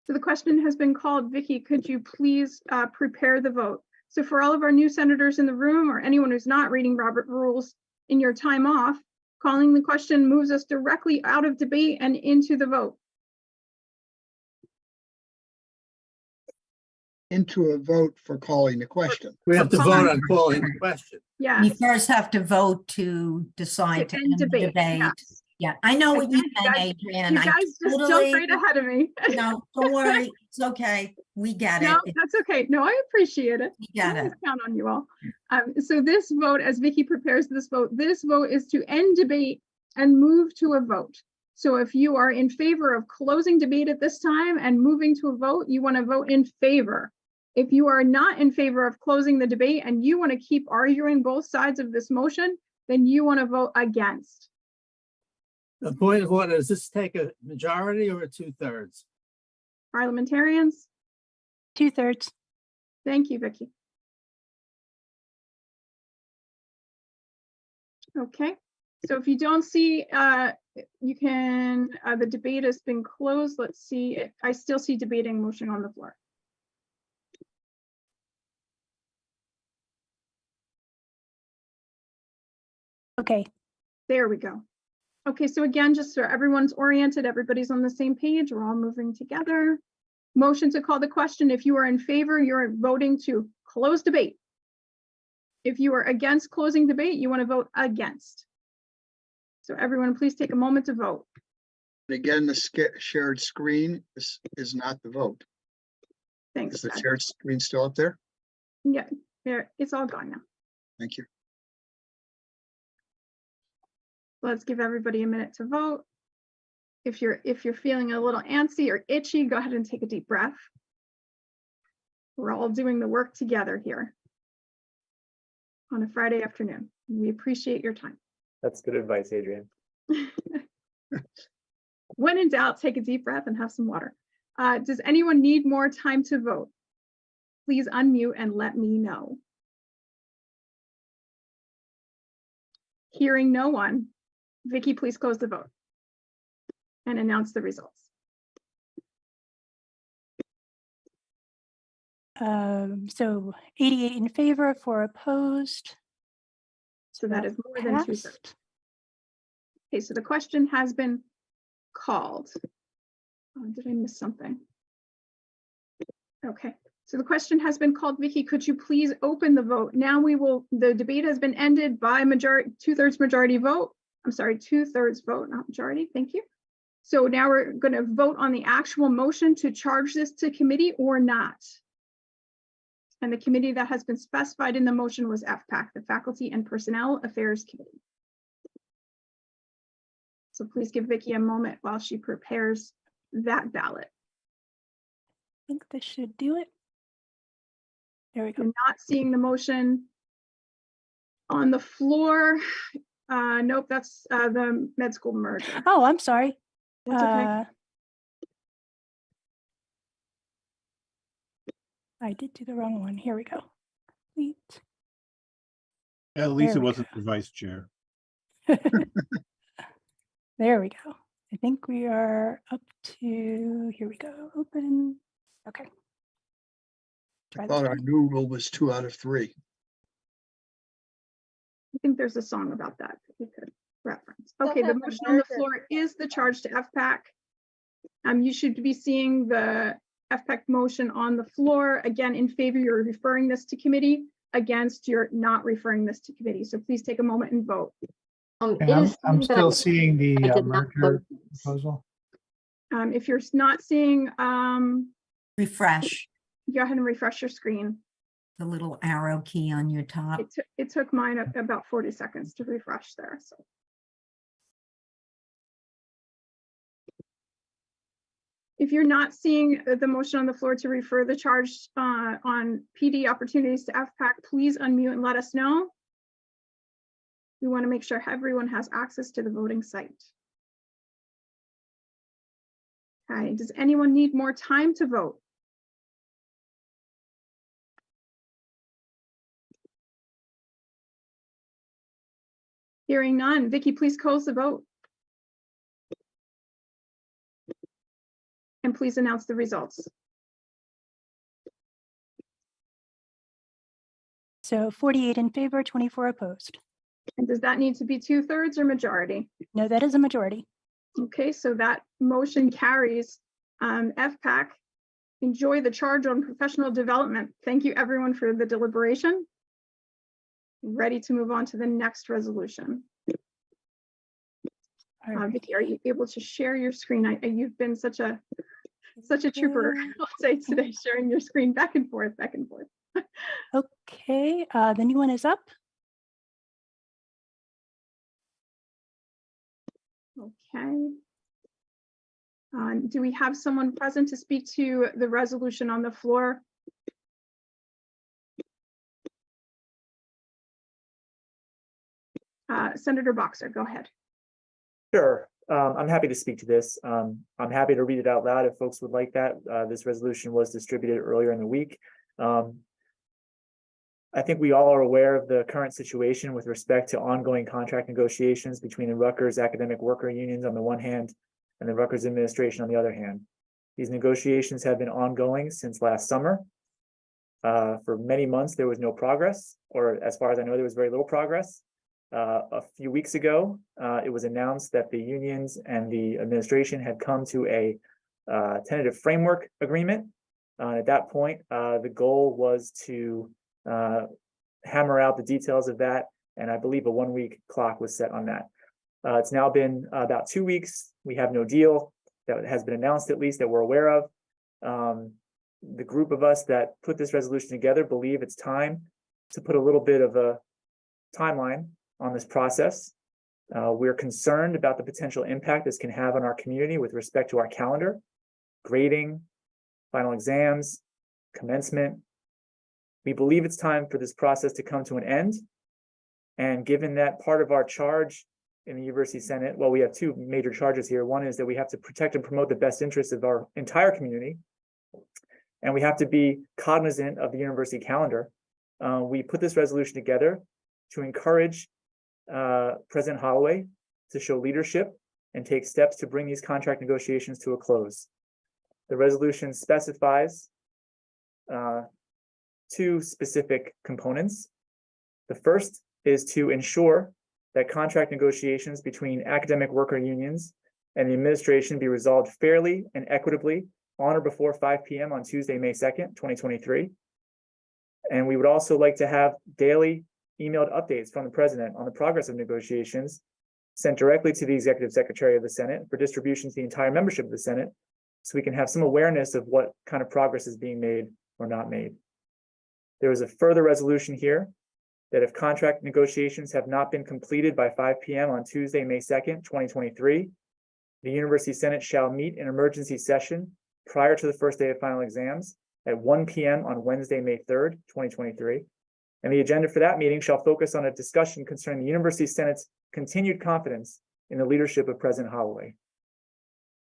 So the question has been called. Vicky, could you please prepare the vote? So for all of our new senators in the room, or anyone who's not reading Robert rules in your time off, calling the question moves us directly out of debate and into the vote. Into a vote for calling the question. We have to vote on calling the question. Yeah. We first have to vote to decide to end the debate. Yes. Yeah, I know what you Again, meant, guys- Adrian. You I guys just totally- jumped right ahead of me. No, don't worry. It's okay. We get No, it. that's okay. No, I appreciate it. We get I always it. count on you all. So this vote, as Vicky prepares this vote is to end debate and move to a vote. So if you are in favor of closing debate at this time and moving to a vote, you want to vote in favor. If you are not in favor of closing the debate and you want to keep arguing both sides of this motion, then you want to vote against. The point of order, does this take a majority or a 2/3? Parliamentarians? 2/3. Thank you, Vicky. Okay, so if you don't see, you can, the debate has been closed. Let's see, I still see debating motion on the floor. Okay. There we go. Okay, so again, just so everyone's oriented, everybody's on the same page, we're all moving together. Motion to call the question. If you are in favor, you're voting to close debate. If you are against closing debate, you want to vote against. So everyone, please take a moment to vote. Again, the shared screen is not the vote. Thanks. Is the Beth. shared screen still up there? Yeah, there, it's all gone now. Thank you. Let's give everybody a minute to vote. If you're feeling a little antsy or itchy, go ahead and take a deep breath. We're all doing the work together here on a Friday afternoon. We appreciate your time. That's good advice, Adrian. When in doubt, take a deep breath and have some water. Does anyone need more time to vote? Please unmute and let me know. Hearing no one, Vicky, please close the vote and announce the results. So 88 in favor, 4 opposed. So that is more than 2/3. Okay, so the question has been called. Oh, did I miss something? Okay, so the question has been called. Vicky, could you please open the vote? Now the debate has been ended by majority, 2/3 majority vote. I'm sorry, 2/3 vote, not majority. Thank you. So now we're going to vote on the actual motion to charge this to committee or not. And the committee that has been specified in the motion was FPAC, the Faculty and Personnel Affairs Committee. So please give Vicky a moment while she prepares that ballot. I think this should do it. There we go. You're not seeing the motion on the floor. Nope, that's the med school merger. Oh, I'm sorry. That's okay. I did do the wrong one. Here we go. Complete. At least There it we wasn't the vice chair. There we go. I think we are up to, here we go, open. Okay. I thought our new rule was 2 out of 3. I think there's a song about that we could reference. Okay, the motion on the floor is the charge to FPAC. You should be seeing the FPAC motion on the floor. Again, in favor, you're referring this to committee. Against, you're not referring this to committee. So please take a moment and vote. I'm still seeing the merger proposal. If you're not seeing, Refresh go ahead and refresh your screen. the little arrow key on your top. It took mine about 40 seconds to refresh there. So. If you're not seeing the motion on the floor to refer the charge on PD opportunities to FPAC, please unmute and let us know. We want to make sure everyone has access to the voting site. Okay, does anyone need more time to vote? Hearing none, Vicky, please close the vote. And please announce the results. So 48 in favor, 24 opposed. And does that need to be 2/3 or majority? No, that is a majority. Okay, so that motion carries. FPAC, enjoy the charge on professional development. Thank you everyone for the deliberation. Ready to move on to the next resolution. All right. Vicky, are you able to share your screen? You've been such a trooper, I'll say today, sharing your screen back and forth, back and forth. Okay, the new one is up. Okay. Do we have someone present to speak to the resolution on the floor? Senator Boxer, go ahead. Sure. I'm happy to speak to this. I'm happy to read it out loud if folks would like that. This resolution was distributed earlier in the week. I think we all are aware of the current situation with respect to ongoing contract negotiations between the Rutgers academic worker unions on the one hand and the Rutgers administration on the other hand. These negotiations have been ongoing since last summer. For many months, there was no progress, or as far as I know, there was very little progress. A few weeks ago, it was announced that the unions and the administration had come to a tentative framework agreement. At that point, the goal was to hammer out the details of that, and I believe a 1-week clock was set on that. It's now been about 2 weeks. We have no deal that has been announced, at least that we're aware of. The group of us that put this resolution together believe it's time to put a little bit of a timeline on this process. We're concerned about the potential impact this can have on our community with respect to our calendar, grading, final exams, commencement. We believe it's time for this process to come to an end. And given that part of our charge in the University Senate, well, we have two major charges here. One is that we have to protect and promote the best interests of our entire community. And we have to be cognizant of the university calendar. We put this resolution together to encourage President Holloway to show leadership and take steps to bring these contract negotiations to a close. The resolution specifies two specific components. The first is to ensure that contract negotiations between academic worker unions and the administration be resolved fairly and equitably on or before 5 p.m. on Tuesday, May 2nd, 2023. And we would also like to have daily emailed updates from the president on the progress of negotiations sent directly to the executive secretary of the Senate for distribution to the entire membership of the Senate, so we can have some awareness of what kind of progress is being made or not made. There is a further resolution here that if contract negotiations have not been completed by 5 p.m. on Tuesday, May 2nd, 2023, the University Senate shall meet in emergency session prior to the first day of final exams at 1 p.m. on Wednesday, May 3rd, 2023. And the agenda for that meeting shall focus on a discussion concerning the University Senate's continued confidence in the leadership of President Holloway.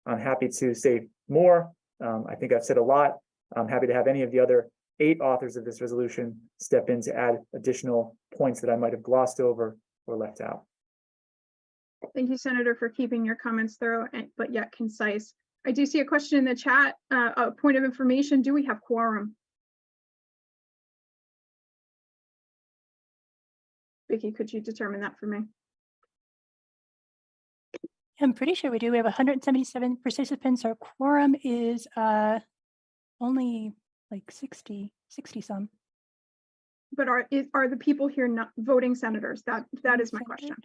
I'm happy to say more. I think I've said a lot. I'm happy to have any of the other 8 authors of this resolution step in to add additional points that I might have glossed over or left out. Thank you, Senator, for keeping your comments thorough but yet concise. I do see a question in the chat, a point of information. Do we have quorum? Vicky, could you determine that for me? I'm pretty sure we do. We have 177 participants. Our quorum is only like 60 some. But are the people here not voting senators? That is my question.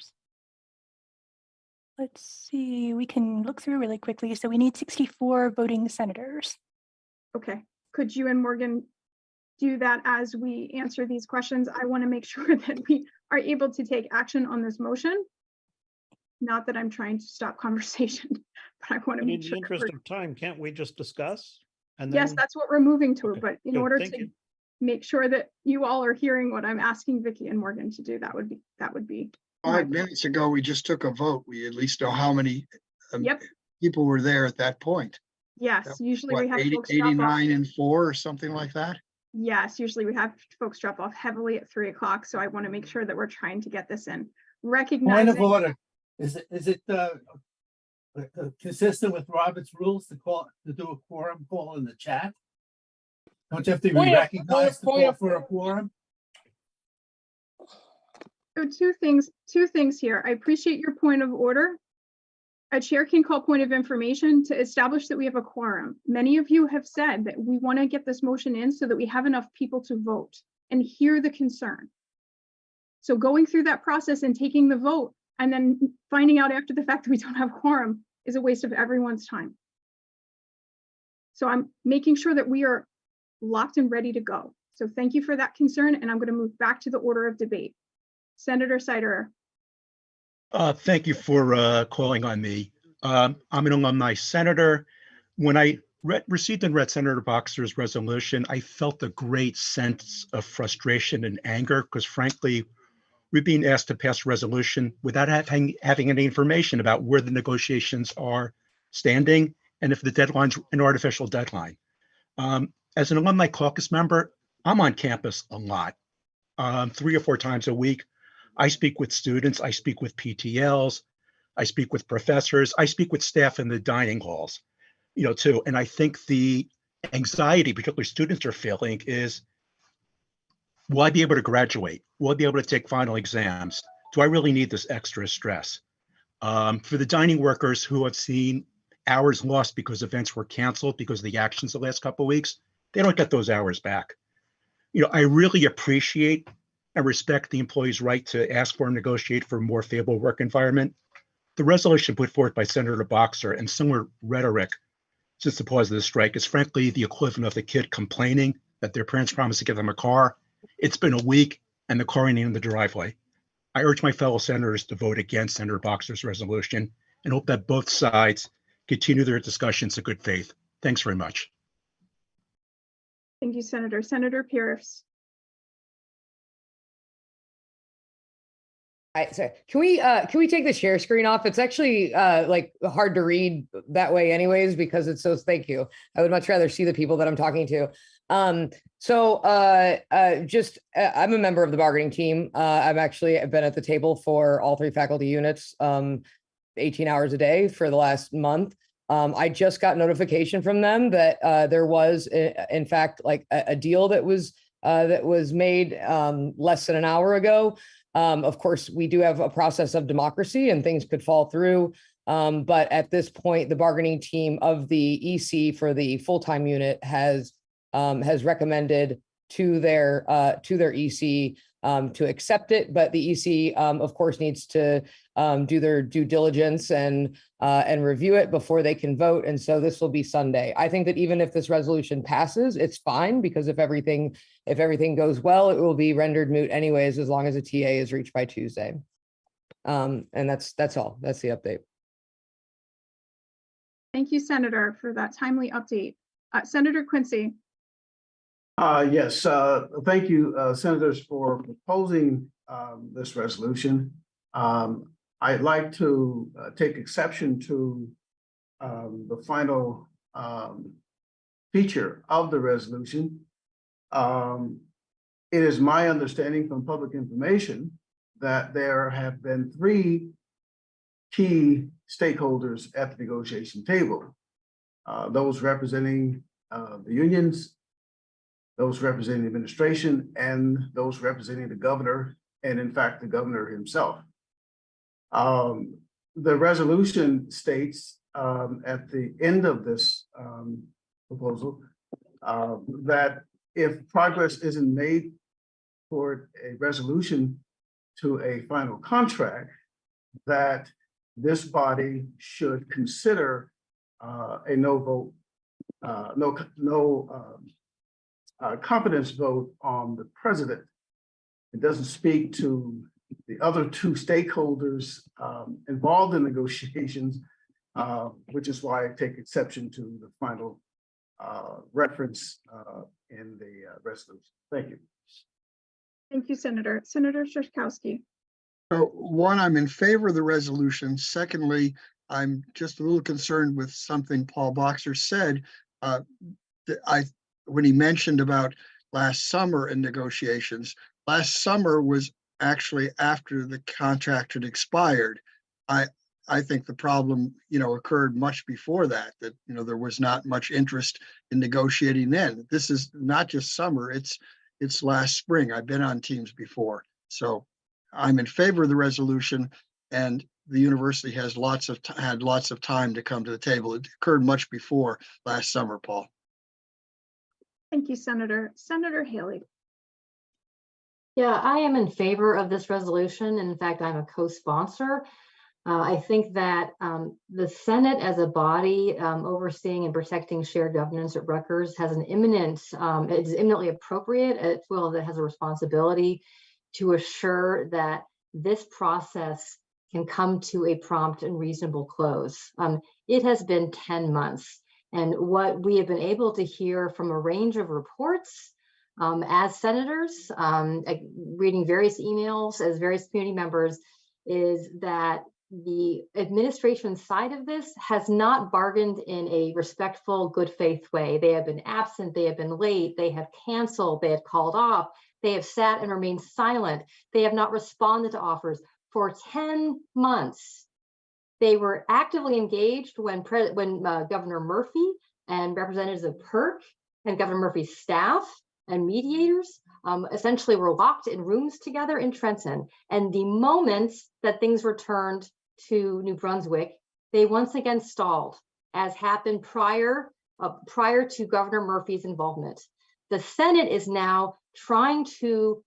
Let's see, we can look through really quickly. So we need 64 voting senators. Okay, could you and Morgan do that as we answer these questions? I want to make sure that we are able to take action on this motion. Not that I'm trying to stop conversation, but I want to make sure. In the interest of time, can't we just discuss? And yes, then... that's what we're moving to. Okay, but in good, order thank to you. make sure that you all are hearing what I'm asking Vicky and Morgan to do, that would be 5 minutes ago, we just took a vote. We at least know how many Yep. people were there at that point. Yes, That was, usually what, we have 80, folks drop off. 89 and 4 or something like that. Yes, usually we have folks drop off heavily at 3 o'clock. So I want to make sure that we're trying to get this in. Recognizing. Point of order. Is it consistent with Robert's rules to do a quorum call in the chat? Don't you have to be recognized to call for a quorum? So two things here. I appreciate your point of order. A chair can call point of information to establish that we have a quorum. Many of you have said that we want to get this motion in so that we have enough people to vote and hear the concern. So going through that process and taking the vote, and then finding out after the fact that we don't have quorum is a waste of everyone's time. So I'm making sure that we are locked and ready to go. So thank you for that concern, and I'm going to move back to the order of debate. Senator Siderer. Thank you for calling on me. I'm an alumni senator. When I received and read Senator Boxer's resolution, I felt a great sense of frustration and anger because frankly, we're being asked to pass a resolution without having any information about where the negotiations are standing and if the deadline's an artificial deadline. As an alumni caucus member, I'm on campus a lot, 3 or 4 times a week. I speak with students, I speak with PTLs, I speak with professors, I speak with staff in the dining halls, too. And I think the anxiety, particularly students are feeling, is, will I be able to graduate? Will I be able to take final exams? Do I really need this extra stress? For the dining workers who have seen hours lost because events were canceled because of the actions the last couple of weeks, they don't get those hours back. I really appreciate and respect the employee's right to ask for and negotiate for a more favorable work environment. The resolution put forth by Senator Boxer and similar rhetoric since the pause of the strike is frankly the equivalent of the kid complaining that their parents promised to give them a car. It's been a week and the car ain't in the driveway. I urge my fellow senators to vote against Senator Boxer's resolution and hope that both sides continue their discussions in good faith. Thanks very much. Thank you, Senator. Senator Pierce. So can we take the share screen off? It's actually like hard to read that way anyways, because it's so, thank you. I would much rather see the people that I'm talking to. I'm a member of the bargaining team. I've been at the table for all 3 faculty units, 18 hours a day for the last month. I just got notification from them that there was in fact like a deal that was made less than an hour ago. Of course, we do have a process of democracy and things could fall through. But at this point, the bargaining team of the EC for the full-time unit has recommended to their EC to accept it. But the EC, of course, needs to do their due diligence and review it before they can vote. And so this will be Sunday. I think that even if this resolution passes, it's fine, because if everything goes well, it will be rendered moot anyways, as long as a TA is reached by Tuesday. And that's all. That's the update. Thank you, Senator, for that timely update. Senator Quincy. Yes, thank you, senators, for proposing this resolution. I'd like to take exception to the final feature of the resolution. It is my understanding from public information that there have been 3 key stakeholders at the negotiation table. Those representing the unions, those representing the administration, and those representing the governor, and in fact, the governor himself. The resolution states at the end of this proposal that if progress isn't made toward a resolution to a final contract, that this body should consider a no vote, confidence vote on the president. It doesn't speak to the other 2 stakeholders involved in negotiations, which is why I take exception to the final reference in the resolution. Thank you. Thank you, Senator. Senator Strzkowski. So 1, I'm in favor of the resolution. Secondly, I'm just a little concerned with something Paul Boxer said. When he mentioned about last summer in negotiations, last summer was actually after the contract had expired. I think the problem, occurred much before that, there was not much interest in negotiating then. This is not just summer, it's last spring. I've been on teams before. So I'm in favor of the resolution, and the university has had lots of time to come to the table. It occurred much before last summer, Paul. Thank you, Senator. Senator Haley. Yeah, I am in favor of this resolution. In fact, I'm a co-sponsor. I think that the Senate as a body overseeing and protecting shared governance at Rutgers has an imminent, it is eminently appropriate, as well as it has a responsibility to assure that this process can come to a prompt and reasonable close. It has been 10 months, and what we have been able to hear from a range of reports as senators, reading various emails as various community members, is that the administration side of this has not bargained in a respectful, good faith way. They have been absent, they have been late, they have canceled, they have called off, they have sat and remained silent, they have not responded to offers for 10 months. They were actively engaged when Governor Murphy and representatives of PERC and Governor Murphy's staff and mediators essentially were locked in rooms together in Trenton. And the moment that things returned to New Brunswick, they once again stalled, as happened prior to Governor Murphy's involvement. The Senate is now trying to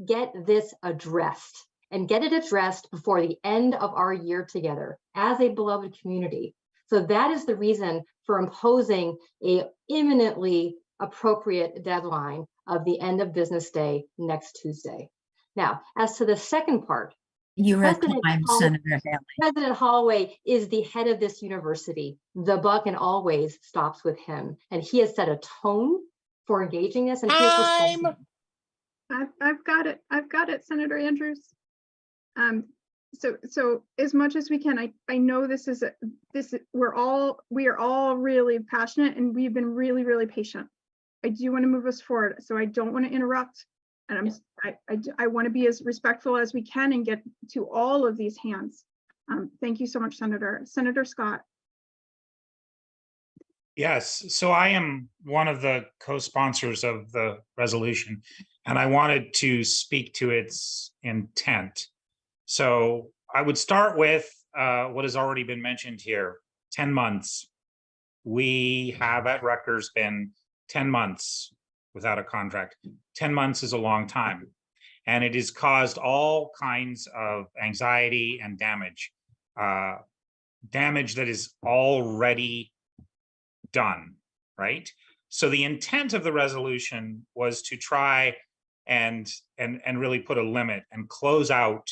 get this addressed and get it addressed before the end of our year together as a beloved community. So that is the reason for imposing a imminently appropriate deadline of the end of business day next Tuesday. Now, as to the second part, You're at time, Senator Haley. President Holloway is the head of this university. The buck and always stops with him, and he has set a tone for engaging this. And I've got it. I've got it, Senator Andrews. So as much as we can, I know we are all really passionate, and we've been really, really patient. I do want to move us forward, so I don't want to interrupt, and I want to be as respectful as we can and get to all of these hands. Thank you so much, Senator. Senator Scott. Yes, so I am one of the co-sponsors of the resolution, and I wanted to speak to its intent. So I would start with what has already been mentioned here, 10 months. We have at Rutgers been 10 months without a contract. 10 months is a long time, and it has caused all kinds of anxiety and damage, damage that is already done, right? So the intent of the resolution was to try and really put a limit and close out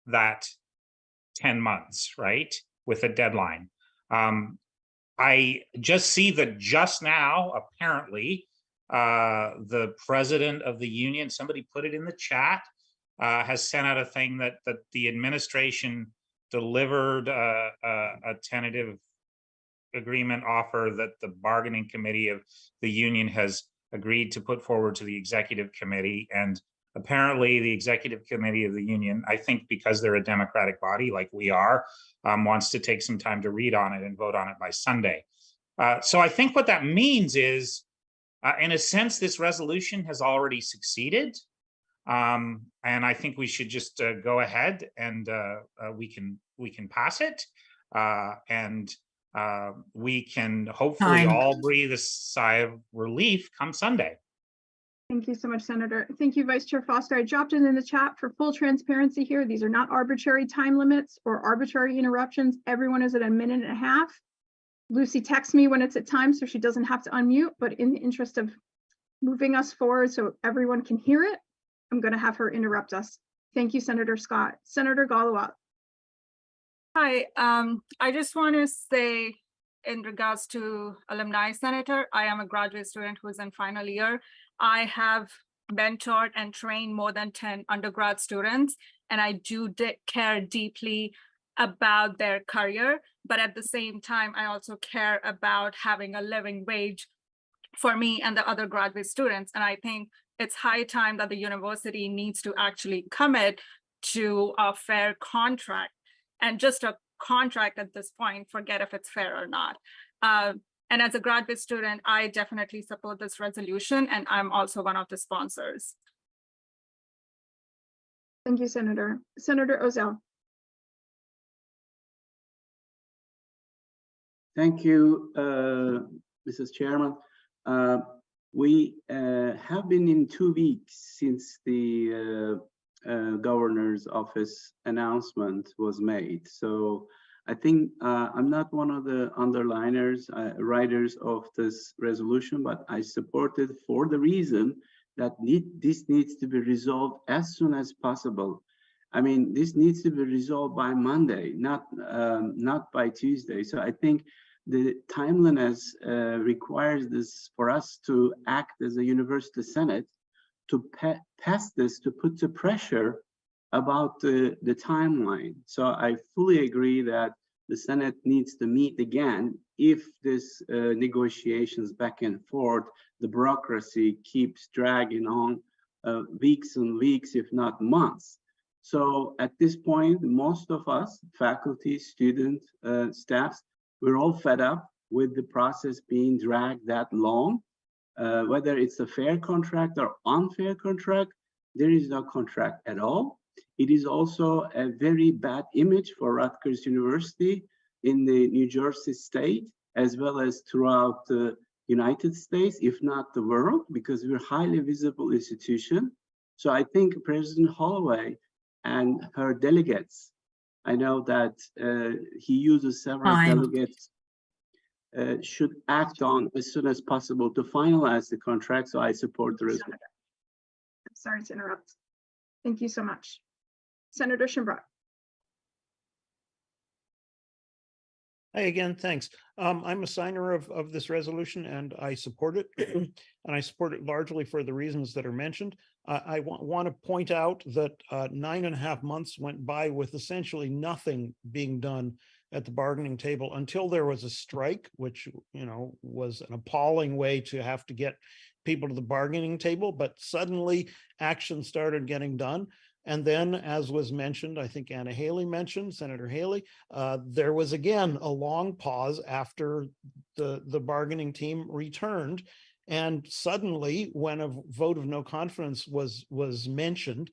that 10 months, right? With a deadline. I just see that just now, apparently, the president of the union, somebody put it in the chat, has sent out a thing that the administration delivered a tentative agreement offer that the bargaining committee of the union has agreed to put forward to the executive committee. And apparently the executive committee of the union, I think because they're a democratic body like we are, wants to take some time to read on it and vote on it by Sunday. So I think what that means is, in a sense, this resolution has already succeeded. And I think we should just go ahead and we can pass it. And we can hopefully all breathe a sigh of relief come Sunday. Thank you so much, Senator. Thank you, Vice Chair Foster. I dropped it in the chat for full transparency here. These are not arbitrary time limits or arbitrary interruptions. Everyone is at a minute and a half. Lucy texts me when it's at time, so she doesn't have to unmute, but in the interest of moving us forward so everyone can hear it, I'm going to have her interrupt us. Thank you, Senator Scott. Senator Golowat. Hi, I just want to say in regards to alumni senator, I am a graduate student who's in final year. I have mentored and trained more than 10 undergrad students, and I do care deeply about their career. But at the same time, I also care about having a living wage for me and the other graduate students. And I think it's high time that the university needs to actually commit to a fair contract. And just a contract at this point, forget if it's fair or not. And as a graduate student, I definitely support this resolution, and I'm also one of the sponsors. Thank you, Senator. Senator Ozell. Thank you, Mrs. Chairman. we have been in 2 weeks since the governor's office announcement was made. So I think I'm not one of the underliners, writers of this resolution, but I support it for the reason that this needs to be resolved as soon as possible. I mean, this needs to be resolved by Monday, not by Tuesday. So I think the timeliness requires this for us to act as a university senate to pass this, to put the pressure about the timeline. So I fully agree that the Senate needs to meet again if this negotiations back and forth, the bureaucracy keeps dragging on weeks and weeks, if not months. So at this point, most of us, faculty, students, staffs, we're all fed up with the process being dragged that long. Whether it's a fair contract or unfair contract, there is no contract at all. It is also a very bad image for Rutgers University in the New Jersey state, as well as throughout the United States, if not the world, because we're a highly visible institution. So I think President Holloway and her delegates, I know that he uses several delegates, should act on as soon as possible to finalize the contract. So I support the resolution. I'm sorry to interrupt. Thank you so much. Senator Shambrot. Hi again, thanks. I'm a signer of this resolution and I support it. And I support it largely for the reasons that are mentioned. I want to point out that 9.5 months went by with essentially nothing being done at the bargaining table until there was a strike, which, you know, was an appalling way to have to get people to the bargaining table. But suddenly action started getting done. And then, as was mentioned, I think Anna Haley mentioned, Senator Haley, there was again a long pause after the bargaining team returned. And suddenly, when a vote of no confidence was mentioned,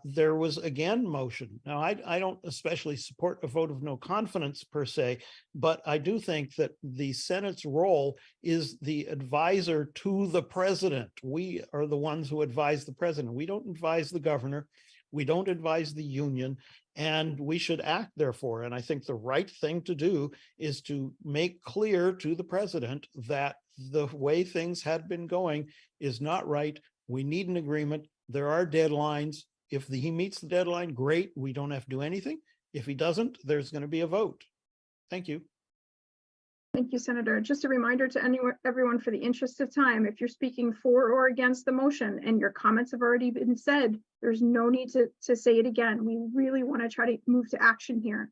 there was again motion. Now, I don't especially support a vote of no confidence per se, but I do think that the Senate's role is the advisor to the president. We are the ones who advise the president. We don't advise the governor. We don't advise the union, and we should act therefore. And I think the right thing to do is to make clear to the president that the way things had been going is not right. We need an agreement. There are deadlines. If he meets the deadline, great. We don't have to do anything. If he doesn't, there's going to be a vote. Thank you. Thank you, Senator. Just a reminder to everyone, for the interest of time, if you're speaking for or against the motion and your comments have already been said, there's no need to say it again. We really want to try to move to action here.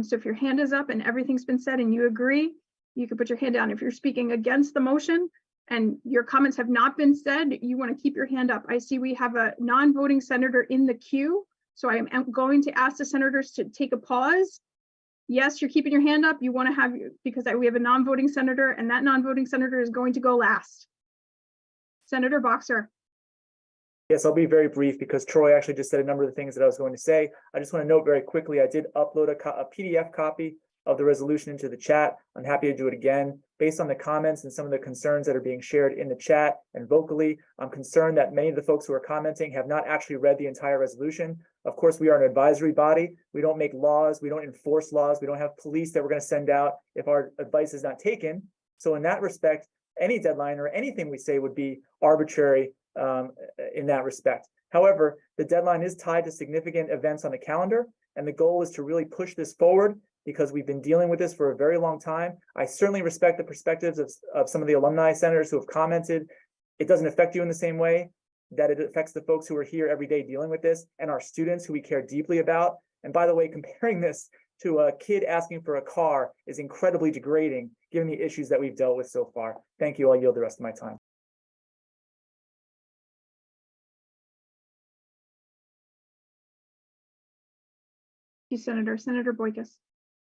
So if your hand is up and everything's been said and you agree, you can put your hand down. If you're speaking against the motion and your comments have not been said, you want to keep your hand up. I see we have a non-voting senator in the queue. So I am going to ask the senators to take a pause. Yes, you're keeping your hand up. You want to have, because we have a non-voting senator and that non-voting senator is going to go last. Senator Boxer. Yes, I'll be very brief because Troy actually just said a number of the things that I was going to say. I just want to note very quickly, I did upload a PDF copy of the resolution into the chat. I'm happy to do it again. Based on the comments and some of the concerns that are being shared in the chat and vocally, I'm concerned that many of the folks who are commenting have not actually read the entire resolution. Of course, we are an advisory body. We don't make laws. We don't enforce laws. We don't have police that we're going to send out if our advice is not taken. So in that respect, any deadline or anything we say would be arbitrary in that respect. However, the deadline is tied to significant events on the calendar, and the goal is to really push this forward because we've been dealing with this for a very long time. I certainly respect the perspectives of some of the alumni senators who have commented. It doesn't affect you in the same way that it affects the folks who are here every day dealing with this and our students who we care deeply about. And by the way, comparing this to a kid asking for a car is incredibly degrading given the issues that we've dealt with so far. Thank you. I'll yield the rest of my time. Thank you, Senator. Senator Boykus.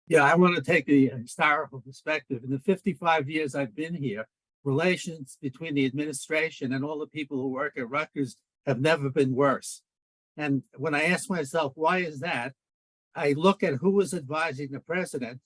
Yeah, I want to take a historical perspective. In the 55 years I've been here, relations between the administration and all the people who work at Rutgers have never been worse. And when I ask myself, why is that? I look at who was advising the president,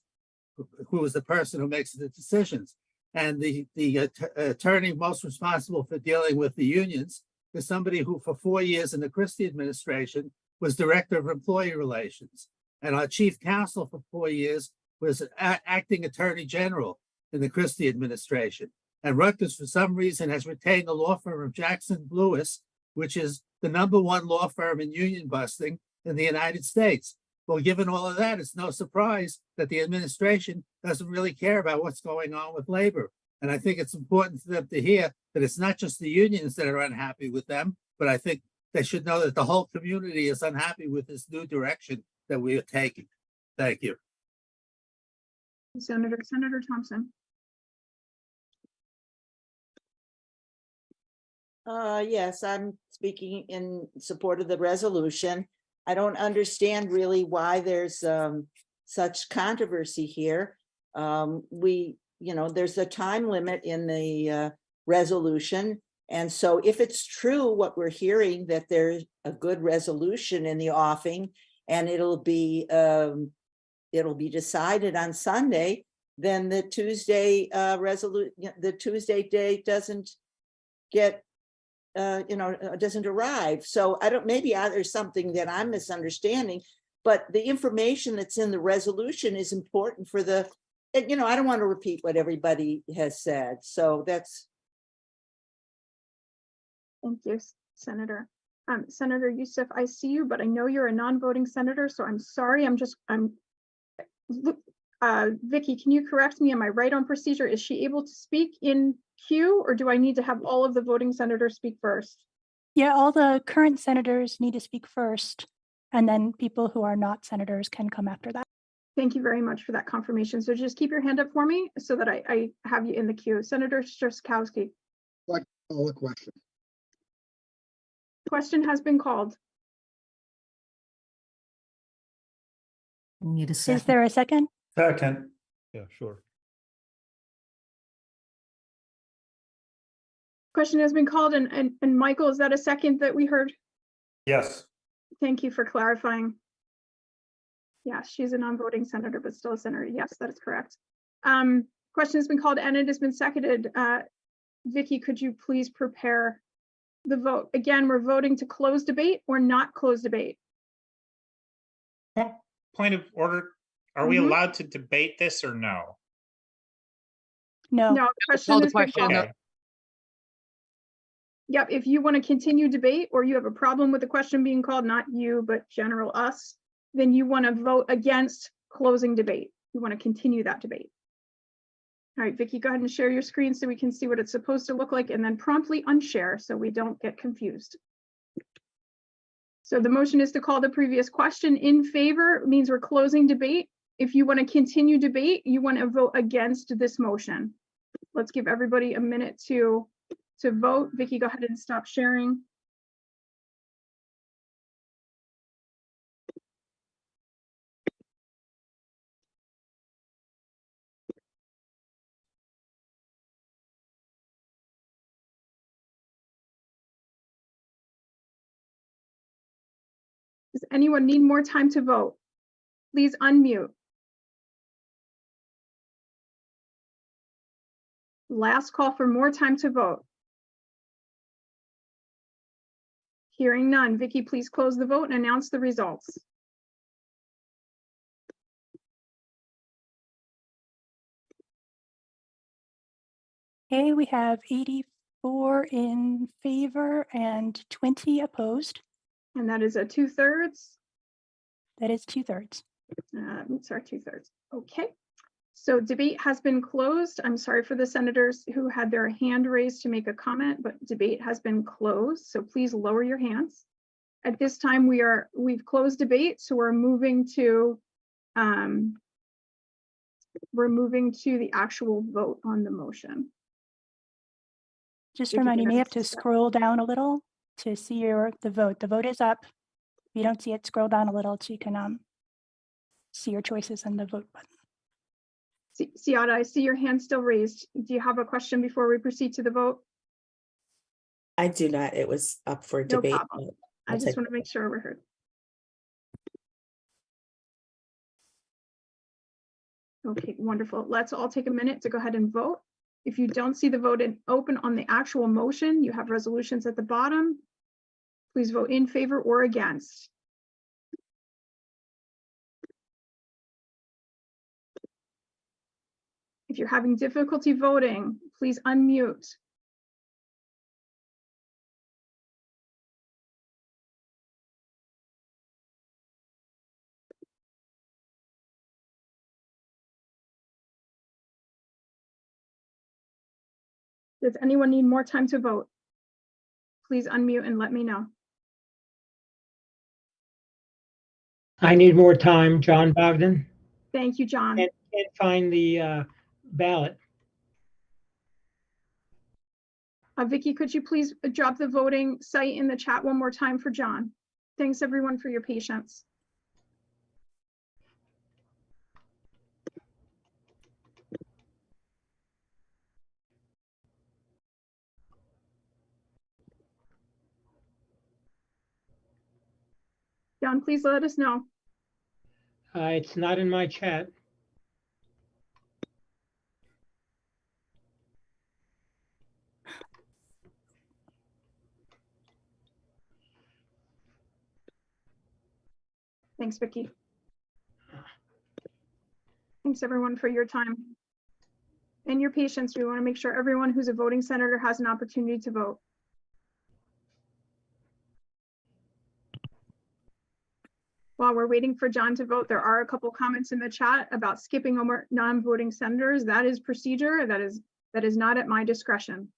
who was the person who makes the decisions. And the attorney most responsible for dealing with the unions is somebody who for 4 years in the Christie administration was director of employee relations. And our chief counsel for 4 years was acting attorney general in the Christie administration. And Rutgers, for some reason, has retained the law firm of Jackson Lewis, which is the #1 law firm in union busting in the United States. Well, given all of that, it's no surprise that the administration doesn't really care about what's going on with labor. And I think it's important for them to hear that it's not just the unions that are unhappy with them, but I think they should know that the whole community is unhappy with this new direction that we are taking. Thank you. Senator Thompson. Yes, I'm speaking in support of the resolution. I don't understand really why there's such controversy here. There's a time limit in the resolution. And so if it's true what we're hearing, that there's a good resolution in the offing and it'll be decided on Sunday, then the Tuesday the Tuesday date doesn't get doesn't arrive. So maybe there's something that I'm misunderstanding, but the information that's in the resolution is important for I don't want to repeat what everybody has said. So that's. Thank you, Senator. Senator Youssef, I see you, but I know you're a non-voting senator, so I'm sorry. Vicky, can you correct me? Am I right on procedure? Is she able to speak in queue, or do I need to have all of the voting senators speak first? Yeah, all the current senators need to speak first, and then people who are not senators can come after that. Thank you very much for that confirmation. So just keep your hand up for me so that I have you in the queue. Senator Strzkowski. Like, call the question. Question has been called. Need a second. Is there a second? Second. Yeah, sure. Question has been called, and Michael, is that a second that we heard? Yes. Thank you for clarifying. Yeah, she's a non-voting senator, but still a senator. Yes, that is correct. Question has been called and it has been seconded. Vicky, could you please prepare the vote? Again, we're voting to close debate or not close debate. Point of order. Are we allowed to debate this or no? No. No, question has been called. Okay. Yep, if you want to continue debate or you have a problem with the question being called, not you, but general us, then you want to vote against closing debate. You want to continue that debate. All right, Vicky, go ahead and share your screen so we can see what it's supposed to look like, and then promptly unshare so we don't get confused. So the motion is to call the previous question. In favor means we're closing debate. If you want to continue debate, you want to vote against this motion. Let's give everybody a minute to vote. Vicky, go ahead and stop sharing. Does anyone need more time to vote? Please unmute. Last call for more time to vote. Hearing none. Vicky, please close the vote and announce the results. Okay, we have 84 in favor and 20 opposed. And that is a 2/3. That is 2/3. Sorry, 2/3. Okay. So debate has been closed. I'm sorry for the senators who had their hand raised to make a comment, but debate has been closed. So please lower your hands. At this time, we've closed debate, so we're moving to the actual vote on the motion. Just a reminder, you may have to scroll down a little to see the vote. The vote is up. If you don't see it, scroll down a little so you can see your choices in the vote button. Siada, I see your hand still raised. Do you have a question before we proceed to the vote? I do not. It was up for No debate. problem. I just want to make sure we're heard. Okay, wonderful. Let's all take a minute to go ahead and vote. If you don't see the vote open on the actual motion, you have resolutions at the bottom. Please vote in favor or against. If you're having difficulty voting, please unmute. Does anyone need more time to vote? Please unmute and let me know. I need more time, John Bogdan. Thank you, John. Can't find the ballot. Vicky, could you please drop the voting site in the chat one more time for John? Thanks everyone for your patience. John, please let us know. It's not in my chat. Thanks, Vicky. Thanks everyone for your time and your patience. We want to make sure everyone who's a voting senator has an opportunity to vote. While we're waiting for John to vote, there are a couple comments in the chat about skipping over non-voting senators. That is procedure. That is not at my discretion.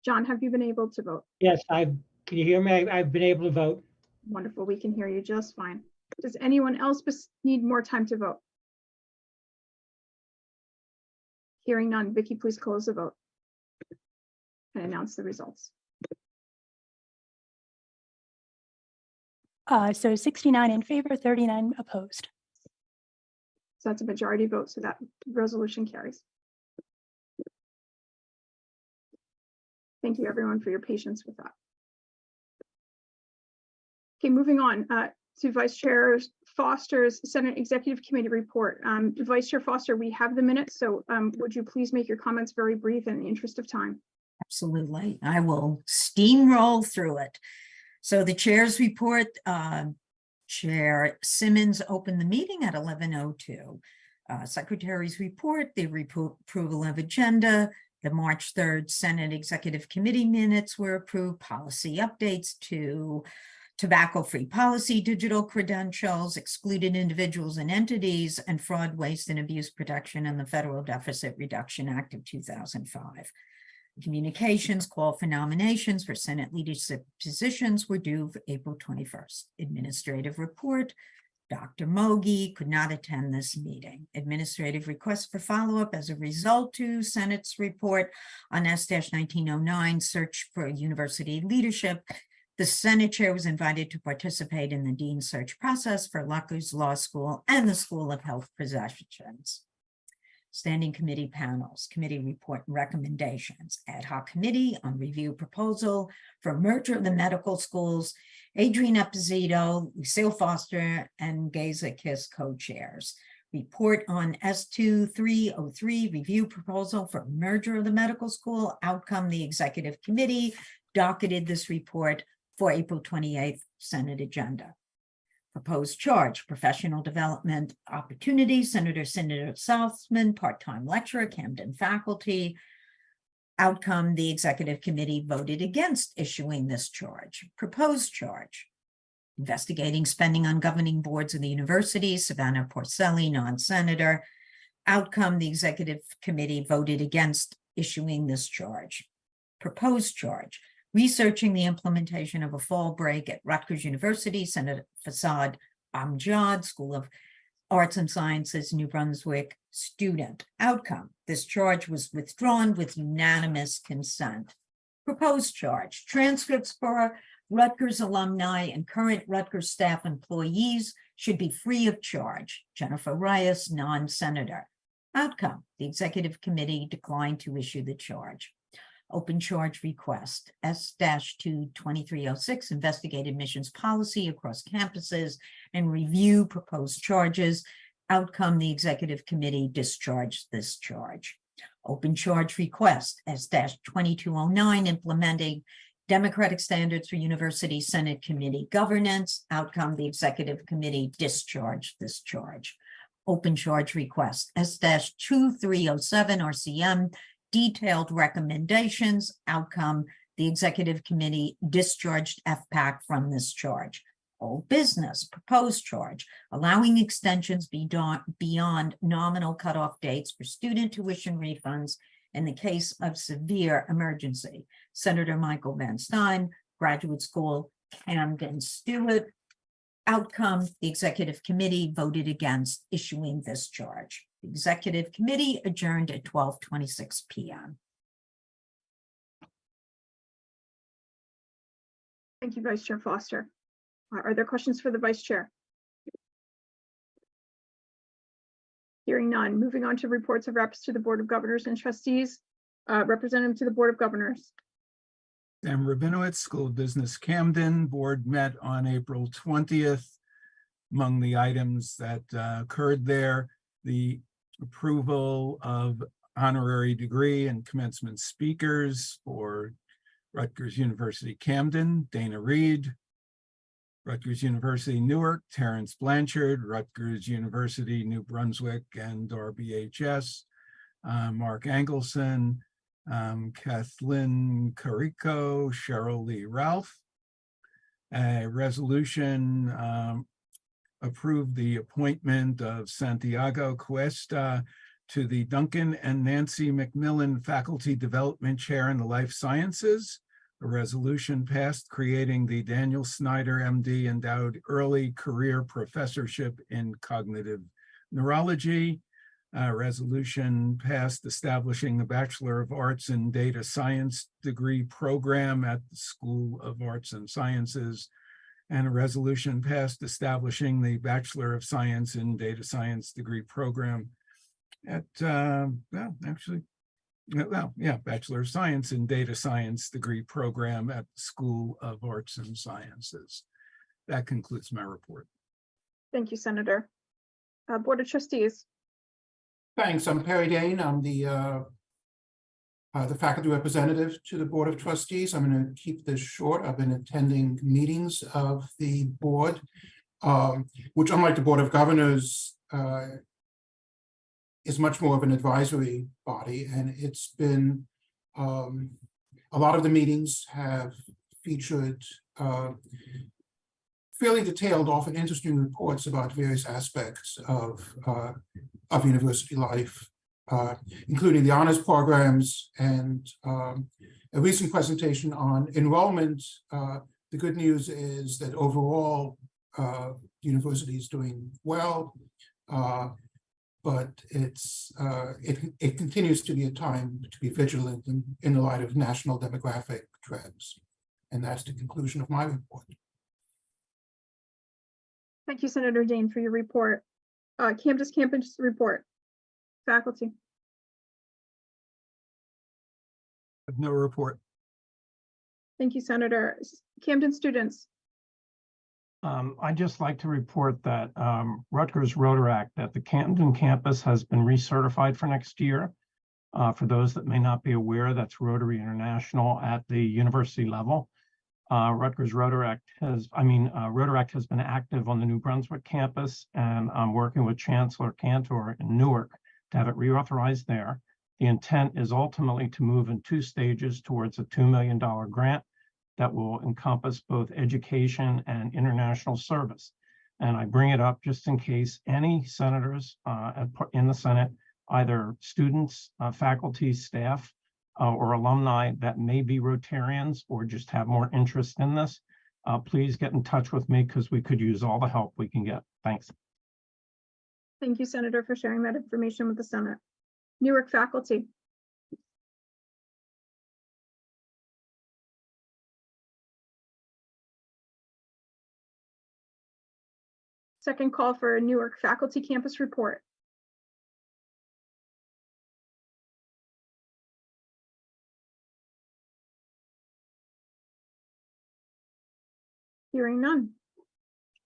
John, have you been able to vote? Yes, can you hear me? I've been able to vote. Wonderful, we can hear you just fine. Does anyone else need more time to vote? Hearing none, Vicky, please close the vote and announce the results. So 69 in favor, 39 opposed. So that's a majority vote, so that resolution carries. Thank you everyone for your patience with that. Okay, moving on to Vice Chair Foster's Senate Executive Committee report. Vice Chair Foster, we have the minutes, so would you please make your comments very brief in the interest of time? Absolutely. I will steamroll through it. So the chair's report, Chair Simmons opened the meeting at 11:02. Secretary's report, the approval of agenda, the March 3rd Senate Executive Committee minutes were approved, policy updates to tobacco-free policy, digital credentials, excluded individuals and entities, and fraud, waste, and abuse protection and the Federal Deficit Reduction Act of 2005. Communications, call for nominations for Senate leadership positions were due for April 21st. Administrative report, Dr. Mogi could not attend this meeting. Administrative request for follow-up as a result to Senate's report on S-1909 search for university leadership. The Senate chair was invited to participate in the dean search process for Rutgers Law School and the School of Health Professions. Standing committee panels, committee report and recommendations, ad hoc committee on review proposal for merger of the medical schools, Adrienne Esposito, Lucille Foster, and Geza Kiss co-chairs. Report on S-2303 review proposal for merger of the medical school, outcome the executive committee docketed this report for April 28th Senate agenda. Proposed charge, professional development opportunity, Senator Saltzman, part-time lecturer, Camden faculty. Outcome, the executive committee voted against issuing this charge. Proposed charge, investigating spending on governing boards of the university, Savannah Porcelli, non-senator. Outcome, the executive committee voted against issuing this charge. Proposed charge, researching the implementation of a fall break at Rutgers University, Senator Fassad Amjad, School of Arts and Sciences, New Brunswick student. Outcome, this charge was withdrawn with unanimous consent. Proposed charge, transcripts for Rutgers alumni and current Rutgers staff employees should be free of charge. Jennifer Reyes, non-senator. Outcome, the executive committee declined to issue the charge. Open charge request, S-22306, investigate admissions policy across campuses and review proposed charges. Outcome, the executive committee discharged this charge. Open charge request, S-2209, implementing democratic standards for University Senate Committee governance. Outcome, the executive committee discharged this charge. Open charge request, S-2307 RCM, detailed recommendations. Outcome, the executive committee discharged FPAC from this charge. Old business, proposed charge, allowing extensions beyond nominal cutoff dates for student tuition refunds in the case of severe emergency. Senator Michael Van Stein, Graduate School, Camden Stewart. Outcome, the executive committee voted against issuing this charge. The executive committee adjourned at 12:26 p.m. Thank you, Vice Chair Foster. Are there questions for the Vice Chair? Hearing none. Moving on to reports of reps to the Board of Governors and Trustees. Representative to the Board of Governors. Sam Rabinowitz, School of Business Camden. Board met on April 20th. Among the items that occurred there, the approval of honorary degree and commencement speakers for Rutgers University Camden, Dana Reed. Rutgers University Newark, Terrence Blanchard. Rutgers University New Brunswick and RBHS, Mark Angelson, Kathleen Carico, Cheryl Lee Ralph. A resolution approved the appointment of Santiago Cuesta to the Duncan and Nancy McMillan Faculty Development Chair in the Life Sciences. A resolution passed creating the Daniel Snyder, MD, Endowed Early Career Professorship in Cognitive Neurology. A resolution passed establishing the Bachelor of Arts in Data Science degree program at the School of Arts and Sciences. And a resolution passed establishing the Bachelor of Science in Data Science degree program at, Bachelor of Science in Data Science degree program at the School of Arts and Sciences. That concludes my report. Thank you, Senator. Board of Trustees. Thanks. I'm Perry Dane. I'm the faculty representative to the Board of Trustees. I'm going to keep this short. I've been attending meetings of the board, which, unlike the Board of Governors, is much more of an advisory body. And it's been, a lot of the meetings have featured fairly detailed, often interesting reports about various aspects of university life, including the honors programs and a recent presentation on enrollment. The good news is that overall, the university is doing well, but it continues to be a time to be vigilant in the light of national demographic trends. And that's the conclusion of my report. Thank you, Senator Dane, for your report. Campus report. Faculty. No report. Thank you, Senator. Camden students. I'd just like to report that Rutgers Rotaract at the Camden campus has been recertified for next year. For those that may not be aware, that's Rotary International at the university level. Rutgers Rotaract has been active on the New Brunswick campus, and I'm working with Chancellor Cantor in Newark to have it reauthorized there. The intent is ultimately to move in 2 stages towards a $2 million grant that will encompass both education and international service. And I bring it up just in case any senators in the Senate, either students, faculty, staff, or alumni that may be Rotarians or just have more interest in this, please get in touch with me because we could use all the help we can get. Thanks. Thank you, Senator, for sharing that information with the Senate. Newark faculty. Second call for a Newark faculty campus report. Hearing none.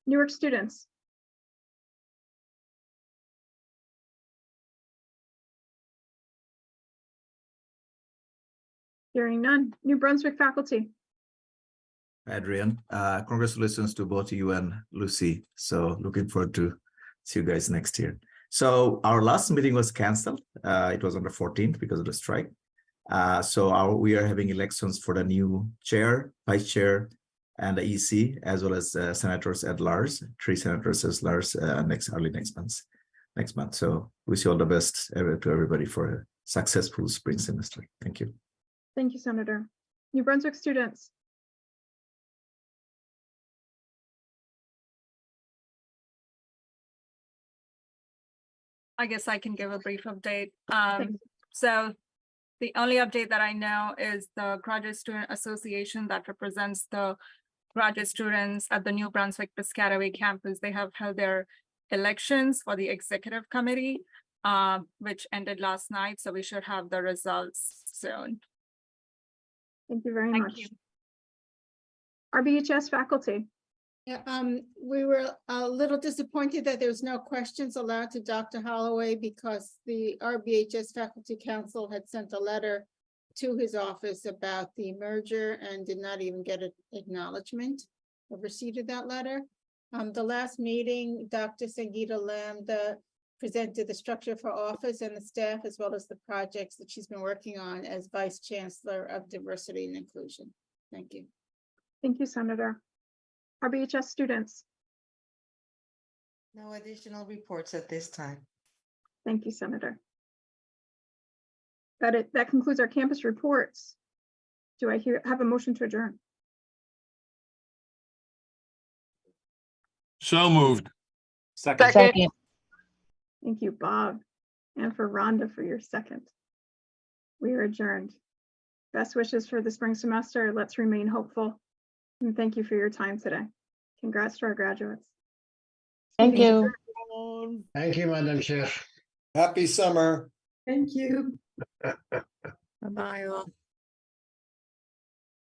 Newark students. Hearing none. New Brunswick faculty. Adrian, congratulations to both you and Lucy. So looking forward to see you guys next year. So our last meeting was canceled. It was on the 14th because of the strike. So we are having elections for the new chair, vice chair, and the EC, as well as senators at large, 3 senators at large early next month. So wish you all the best to everybody for a successful spring semester. Thank you. Thank you, Senator. New Brunswick students. I guess I can give a brief update. So the only update that I know is the Graduate Student Association that represents the graduate students at the New Brunswick Piscataway campus. They have held their elections for the executive committee, which ended last night. So we should have the results soon. Thank you very much. You. RBHS faculty. Yeah, we were a little disappointed that there was no questions allowed to Dr. Holloway because the RBHS Faculty Council had sent a letter to his office about the merger and did not even get an acknowledgement of receipt of that letter. The last meeting, Dr. Sangeeta Lambda presented the structure for office and the staff, as well as the projects that she's been working on as Vice Chancellor of Diversity and Inclusion. Thank you. Thank you, Senator. RBHS students. No additional reports at this time. Thank you, Senator. That concludes our campus reports. Do I have a motion to adjourn? So moved. Second. Thank you, Bob, and for Rhonda for your second. We are adjourned. Best wishes for the spring semester. Let's remain hopeful. And thank you for your time today. Congrats to our graduates. Thank you. Thank you, Madam Chair. Happy summer. Thank you. Bye-bye all.